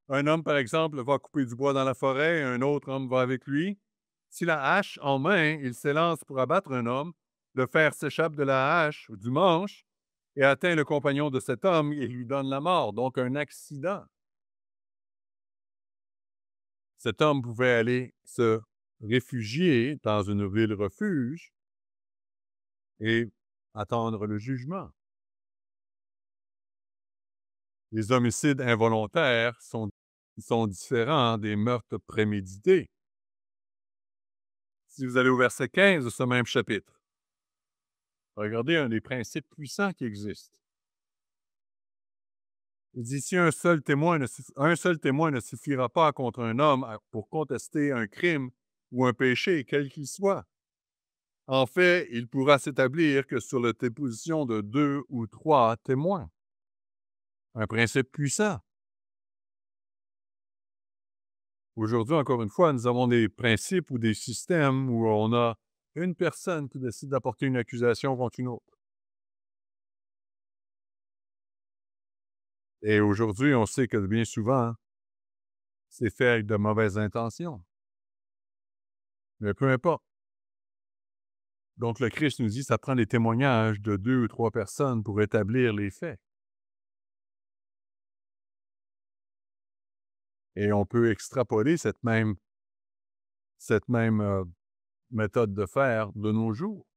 Un homme, par exemple, va couper du bois dans la forêt et un autre homme va avec lui. Si la hache en main, il s'élance pour abattre un homme, le fer s'échappe de la hache ou du manche et atteint le compagnon de cet homme et lui donne la mort, donc un accident. Cet homme pouvait aller se réfugier dans une ville refuge et attendre le jugement. Les homicides involontaires sont différents des meurtres prémédités. Si vous allez au verset 15 de ce même chapitre, regardez un des principes puissants qui existent. Il dit, si un seul témoin ne suffira pas contre un homme pour contester un crime ou un péché, quel qu'il soit. En fait, il pourra s'établir que sur la déposition de 2 ou 3 témoins. Un principe puissant. Aujourd'hui, encore une fois, nous avons des principes ou des systèmes où on a une personne qui décide d'apporter une accusation contre une autre. Et aujourd'hui, on sait que bien souvent, c'est fait avec de mauvaises intentions. Mais peu importe. Donc, le Christ nous dit, ça prend des témoignages de 2 ou 3 personnes pour établir les faits. Et on peut extrapoler cette même méthode de faire de nos jours.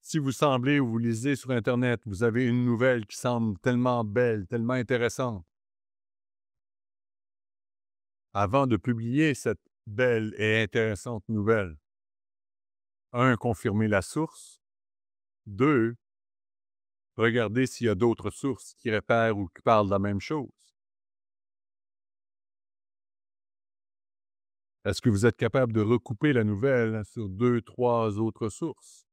Si vous semblez ou vous lisez sur Internet, vous avez une nouvelle qui semble tellement belle, tellement intéressante. Avant de publier cette belle et intéressante nouvelle, 1, confirmer la source. 2, regardez s'il y a d'autres sources qui réfèrent ou qui parlent de la même chose. Est-ce que vous êtes capable de recouper la nouvelle sur 2, 3 autres sources?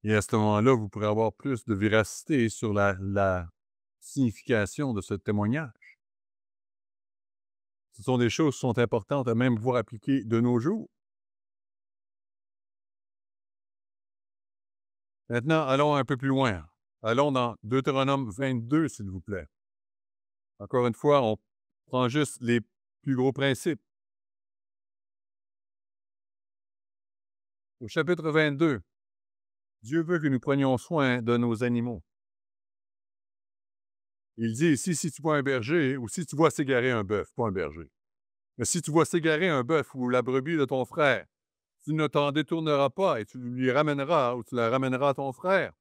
Et à ce moment-là, vous pourrez avoir plus de véracité sur la signification de ce témoignage. Ce sont des choses qui sont importantes à même voir appliquer de nos jours. Maintenant, allons un peu plus loin. Allons dans Deutéronome 22, s'il vous plaît. Encore une fois, on prend juste les plus gros principes. Au chapitre 22, Dieu veut que nous prenions soin de nos animaux. Il dit ici, si tu vois un berger ou si tu vois s'égarer un bœuf, pas un berger, mais si tu vois s'égarer un bœuf ou la brebis de ton frère, tu ne t'en détourneras pas et tu lui ramèneras ou tu la ramèneras à ton frère.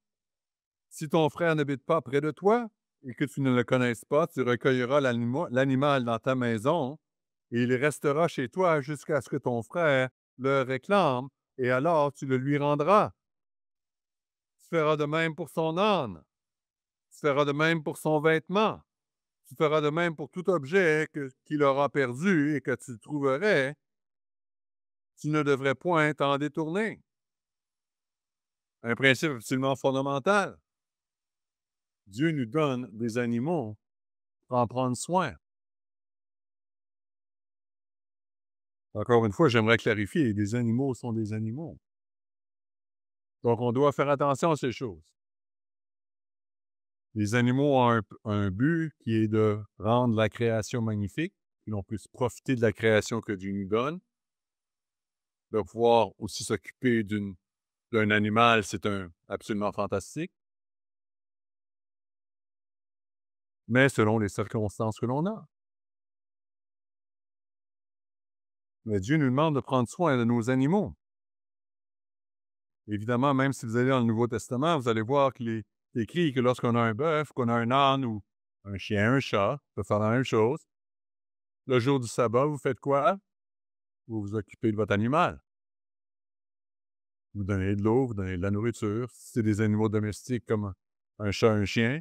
Si ton frère n'habite pas près de toi et que tu ne le connaisses pas, tu recueilleras l'animal dans ta maison et il restera chez toi jusqu'à ce que ton frère le réclame et alors tu le lui rendras. Tu feras de même pour son âne. Tu feras de même pour son vêtement. Tu feras de même pour tout objet qu'il aura perdu et que tu trouverais. Tu ne devrais point t'en détourner. Un principe absolument fondamental. Dieu nous donne des animaux pour en prendre soin. Encore une fois, j'aimerais clarifier, des animaux sont des animaux. Donc, on doit faire attention à ces choses. Les animaux ont un but qui est de rendre la création magnifique, que l'on puisse profiter de la création que Dieu nous donne, de pouvoir aussi s'occuper d'un animal, c'est absolument fantastique, mais selon les circonstances que l'on a. Mais Dieu nous demande de prendre soin de nos animaux. Évidemment, même si vous allez dans le Nouveau Testament, vous allez voir qu'il est écrit que lorsqu'on a un bœuf, qu'on a un âne ou un chien, un chat, peut faire la même chose. Le jour du sabbat, vous faites quoi? Vous vous occupez de votre animal. Vous donnez de l'eau, vous donnez de la nourriture. Si c'est des animaux domestiques comme un chat, un chien,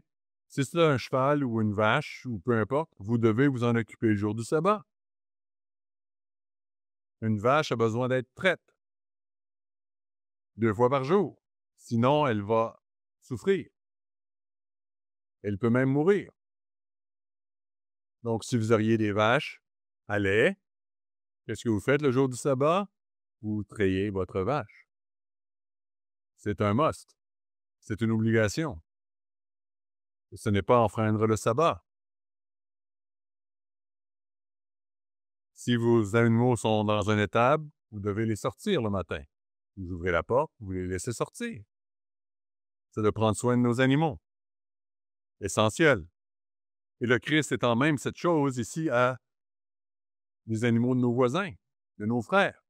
si c'est un cheval ou une vache, ou peu importe, vous devez vous en occuper le jour du sabbat. Une vache a besoin d'être traite 2 fois par jour. Sinon, elle va souffrir. Elle peut même mourir. Donc, si vous auriez des vaches à lait, qu'est-ce que vous faites le jour du sabbat? Vous trayez votre vache. C'est un must. C'est une obligation. Ce n'est pas enfreindre le sabbat. Si vos animaux sont dans un étable, vous devez les sortir le matin. Vous ouvrez la porte, vous les laissez sortir. C'est de prendre soin de nos animaux. Essentiel. Et le Christ étant même cette chose ici à des animaux de nos voisins, de nos frères.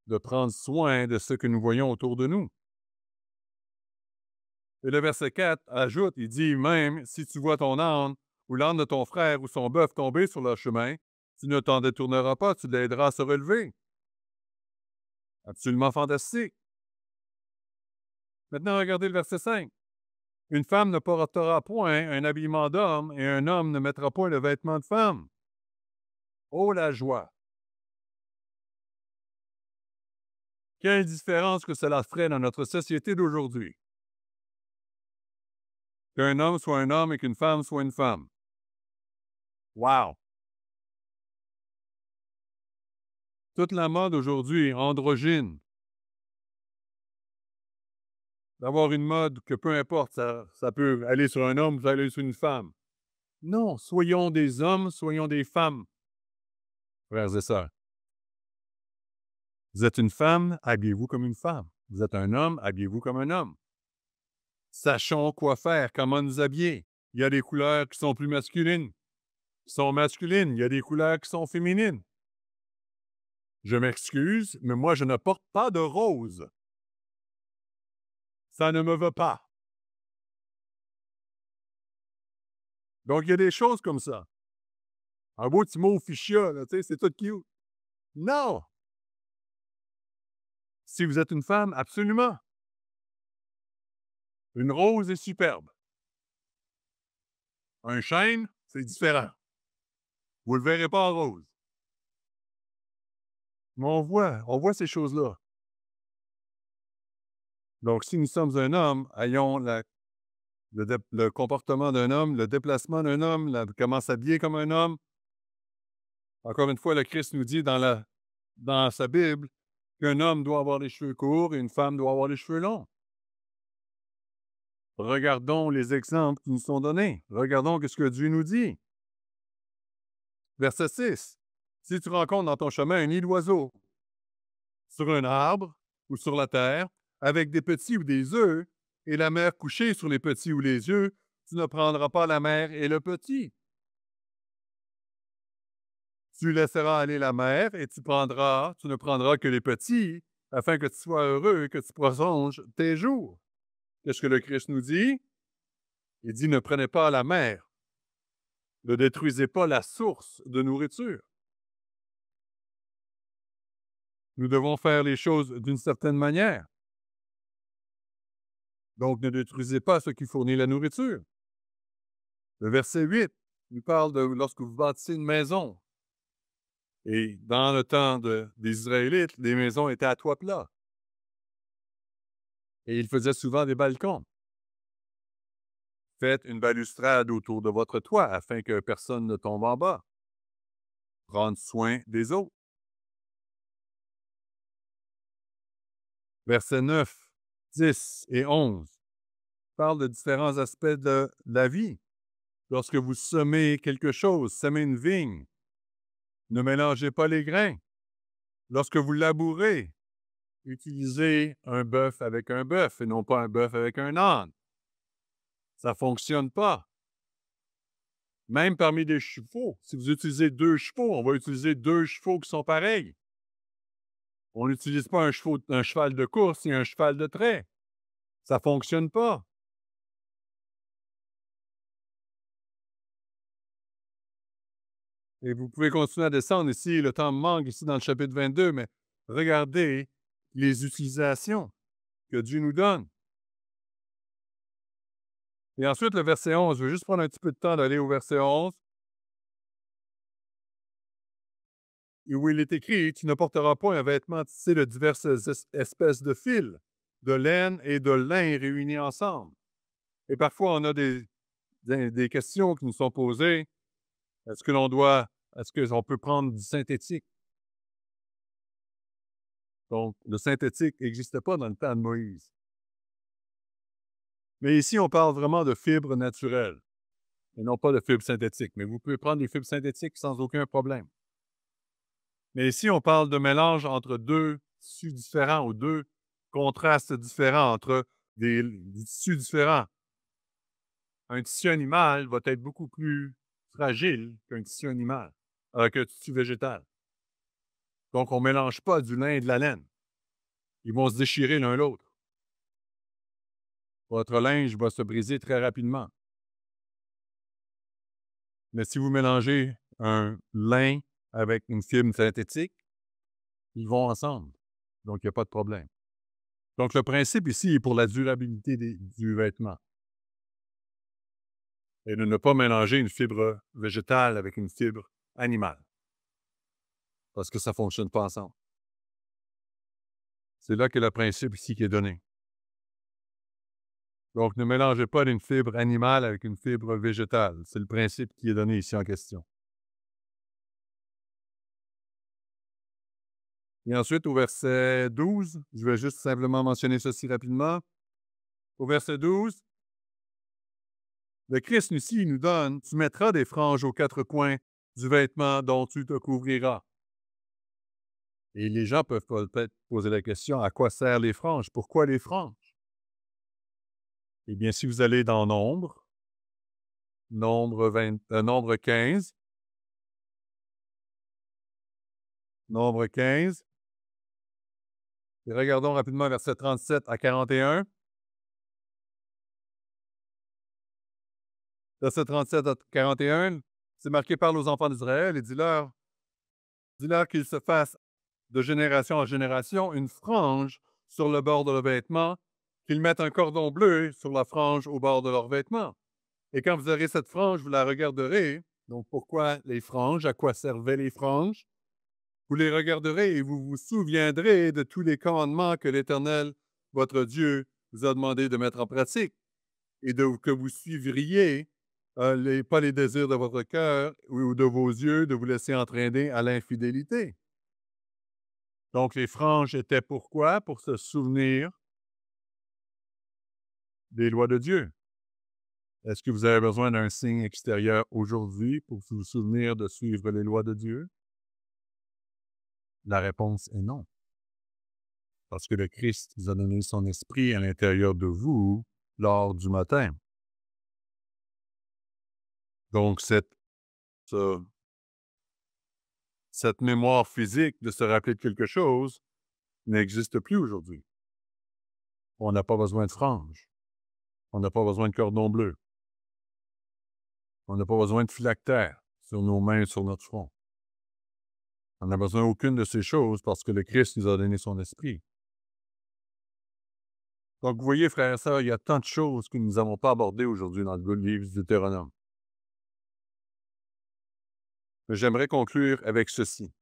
De prendre soin de ce que nous voyons autour de nous. Et le verset 4 ajoute, il dit même, si tu vois ton âne ou l'âne de ton frère ou son bœuf tomber sur leur chemin, tu ne t'en détourneras pas, tu l'aideras à se relever. Absolument fantastique. Maintenant, regardez le verset 5. Une femme ne portera point un habillement d'homme et un homme ne mettra point le vêtement de femme. Oh la joie! Quelle différence que cela ferait dans notre société d'aujourd'hui. Qu'un homme soit un homme et qu'une femme soit une femme. Wow! Toute la mode aujourd'hui, androgyne. D'avoir une mode que peu importe, ça peut aller sur un homme, ça peut aller sur une femme. Non, soyons des hommes, soyons des femmes, frères et sœurs. Vous êtes une femme, habillez-vous comme une femme. Vous êtes un homme, habillez-vous comme un homme. Sachons quoi faire, comment nous habiller. Il y a des couleurs qui sont plus masculines, qui sont masculines. Il y a des couleurs qui sont féminines. Je m'excuse, mais moi, je ne porte pas de rose. Ça ne me va pas. Donc, il y a des choses comme ça. Un beau petit mot fuchsia, là, tu sais, c'est tout cute. Non! Si vous êtes une femme, absolument. Une rose est superbe. Un chêne, c'est différent. Vous ne le verrez pas en rose. Mais on voit ces choses-là. Donc, si nous sommes un homme, ayons le comportement d'un homme, le déplacement d'un homme, comment s'habiller comme un homme. Encore une fois, le Christ nous dit dans sa Bible qu'un homme doit avoir les cheveux courts et une femme doit avoir les cheveux longs. Regardons les exemples qui nous sont donnés. Regardons ce que Dieu nous dit. Verset 6. Si tu rencontres dans ton chemin un nid d'oiseau, sur un arbre ou sur la terre, avec des petits ou des œufs, et la mère couchée sur les petits ou les œufs, tu ne prendras pas la mère et le petit. Tu laisseras aller la mère et tu ne prendras que les petits, afin que tu sois heureux et que tu prolonges tes jours. Qu'est-ce que le Christ nous dit? Il dit, ne prenez pas la mère, ne détruisez pas la source de nourriture. Nous devons faire les choses d'une certaine manière. Donc, ne détruisez pas ce qui fournit la nourriture. Le verset 8 nous parle de lorsque vous bâtissez une maison. Et dans le temps des Israélites, les maisons étaient à toit plat. Et ils faisaient souvent des balcons. Faites une balustrade autour de votre toit afin que personne ne tombe en bas. Prendre soin des autres. Versets 9, 10 et 11 parlent de différents aspects de la vie. Lorsque vous semez quelque chose, semez une vigne, ne mélangez pas les grains. Lorsque vous labourez, utilisez un bœuf avec un bœuf et non pas un bœuf avec un âne. Ça ne fonctionne pas. Même parmi des chevaux, si vous utilisez 2 chevaux, on va utiliser 2 chevaux qui sont pareils. On n'utilise pas un cheval de course et un cheval de trait. Ça ne fonctionne pas. Et vous pouvez continuer à descendre ici, le temps me manque ici dans le chapitre 22, mais regardez les utilisations que Dieu nous donne. Et ensuite, le verset 11, je vais juste prendre un petit peu de temps d'aller au verset 11, où il est écrit, « Tu ne porteras pas un vêtement tissé de diverses espèces de fils, de laine et de lin réunis ensemble. » Et parfois, on a des questions qui nous sont posées. Est-ce qu'on peut prendre du synthétique? Donc, le synthétique n'existait pas dans le temps de Moïse. Mais ici, on parle vraiment de fibres naturelles et non pas de fibres synthétiques. Mais vous pouvez prendre des fibres synthétiques sans aucun problème. Mais ici, on parle de mélange entre 2 tissus différents ou 2 contrastes différents entre des tissus différents. Un tissu animal va être beaucoup plus fragile qu'un tissu qu'un tissu végétal. Donc, on ne mélange pas du lin et de la laine. Ils vont se déchirer l'un l'autre. Votre linge va se briser très rapidement. Mais si vous mélangez un lin avec une fibre synthétique, ils vont ensemble. Donc, il n'y a pas de problème. Donc, le principe ici est pour la durabilité du vêtement. Et de ne pas mélanger une fibre végétale avec une fibre animale. Parce que ça ne fonctionne pas ensemble. C'est là que le principe ici qui est donné. Donc, ne mélangez pas une fibre animale avec une fibre végétale. C'est le principe qui est donné ici en question. Et ensuite, au verset 12, je vais juste simplement mentionner ceci rapidement. Au verset 12, le Christ ici nous donne, « Tu mettras des franges aux 4 coins du vêtement dont tu te couvriras. » Et les gens peuvent peut-être poser la question, à quoi servent les franges? Pourquoi les franges? Eh bien, si vous allez dans Nombre 15, Nombre 15, et regardons rapidement versets 37 à 41. Verset 37 à 41, c'est marqué, « Parle aux enfants d'Israël et dis-leur qu'ils se fassent de génération en génération une frange sur le bord de leur vêtement, qu'ils mettent un cordon bleu sur la frange au bord de leur vêtement. Et quand vous aurez cette frange, vous la regarderez. » Donc, pourquoi les franges? À quoi servaient les franges? Vous les regarderez et vous vous souviendrez de tous les commandements que l'Éternel, votre Dieu, vous a demandé de mettre en pratique et que vous suivriez pas les désirs de votre cœur ou de vos yeux, de vous laisser entraîner à l'infidélité. Donc, les franges étaient pourquoi? Pour se souvenir des lois de Dieu. Est-ce que vous avez besoin d'un signe extérieur aujourd'hui pour vous souvenir de suivre les lois de Dieu? La réponse est non. Parce que le Christ vous a donné son esprit à l'intérieur de vous lors du matin. Donc, ce- cette mémoire physique de se rappeler de quelque chose n'existe plus aujourd'hui. On n'a pas besoin de franges. On n'a pas besoin de cordon bleu. On n'a pas besoin de phylactères sur nos mains et sur notre front. On n'a besoin d'aucune de ces choses parce que le Christ nous a donné son esprit. Donc, vous voyez, frères et sœurs, il y a tant de choses que nous n'avons pas abordées aujourd'hui dans le livre du Deutéronome. Mais j'aimerais conclure avec ceci.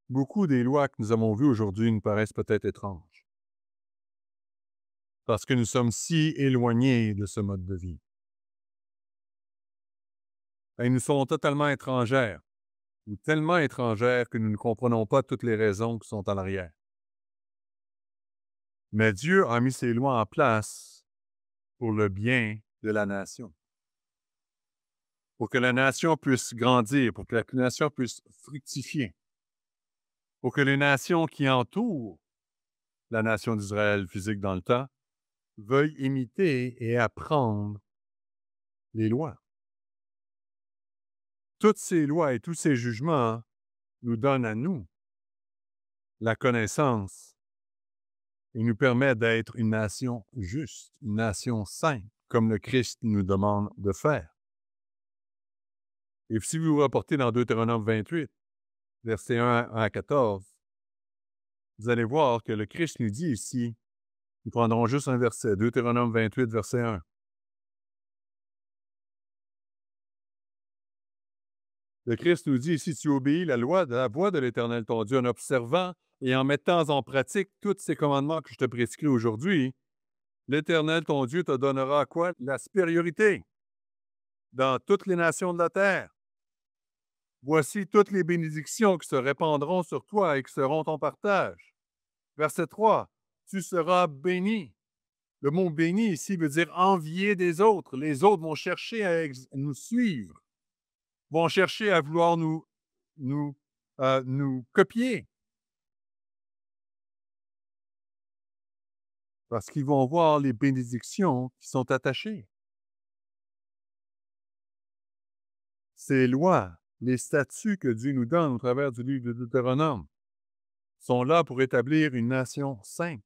Beaucoup des lois que nous avons vues aujourd'hui nous paraissent peut-être étranges, parce que nous sommes si éloignés de ce mode de vie. Elles nous sont totalement étrangères, ou tellement étrangères que nous ne comprenons pas toutes les raisons qui sont en arrière. Mais Dieu a mis ces lois en place pour le bien de la nation. Pour que la nation puisse grandir, pour que la nation puisse fructifier, pour que les nations qui entourent la nation d'Israël physique dans le temps veuillent imiter et apprendre les lois. Toutes ces lois et tous ces jugements nous donnent à nous la connaissance et nous permettent d'être une nation juste, une nation sainte, comme le Christ nous demande de faire. Et si vous vous rapportez dans Deutéronome 28, versets 1 à 14, vous allez voir que le Christ nous dit ici, nous prendrons juste un verset, Deutéronome 28, verset 1. Le Christ nous dit ici, tu obéis la voix de l'Éternel ton Dieu en observant et en mettant en pratique tous ces commandements que je te prescris aujourd'hui, l'Éternel ton Dieu te donnera quoi? La supériorité dans toutes les nations de la terre. Voici toutes les bénédictions qui se répandront sur toi et qui seront ton partage. Verset 3, tu seras béni. Le mot béni ici veut dire envier des autres. Les autres vont chercher à nous suivre, vont chercher à vouloir nous copier. Parce qu'ils vont voir les bénédictions qui sont attachées. Ces lois, les statuts que Dieu nous donne au travers du livre de Deutéronome, sont là pour établir une nation sainte.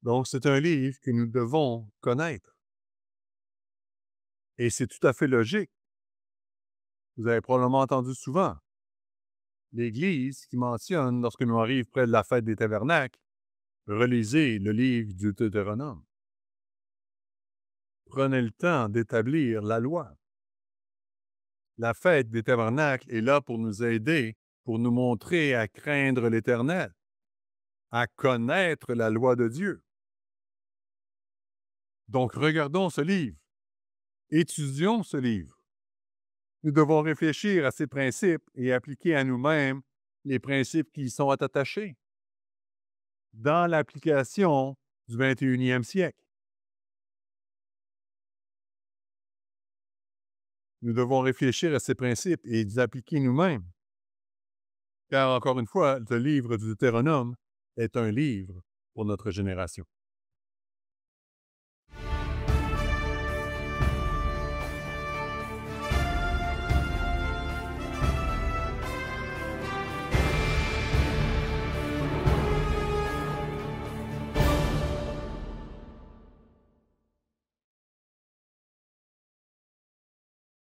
Donc, c'est un livre que nous devons connaître. Et c'est tout à fait logique. Vous avez probablement entendu souvent l'Église qui mentionne, lorsque nous arrivons près de la fête des tabernacles, relisez le livre du Deutéronome. Prenez le temps d'établir la loi. La fête des tabernacles est là pour nous aider, pour nous montrer à craindre l'Éternel, à connaître la loi de Dieu. Donc, regardons ce livre. Étudions ce livre. Nous devons réfléchir à ces principes et appliquer à nous-mêmes les principes qui y sont attachés dans l'application du 21e siècle. Nous devons réfléchir à ces principes et les appliquer nous-mêmes. Car, encore une fois, le livre du Deutéronome est un livre pour notre génération.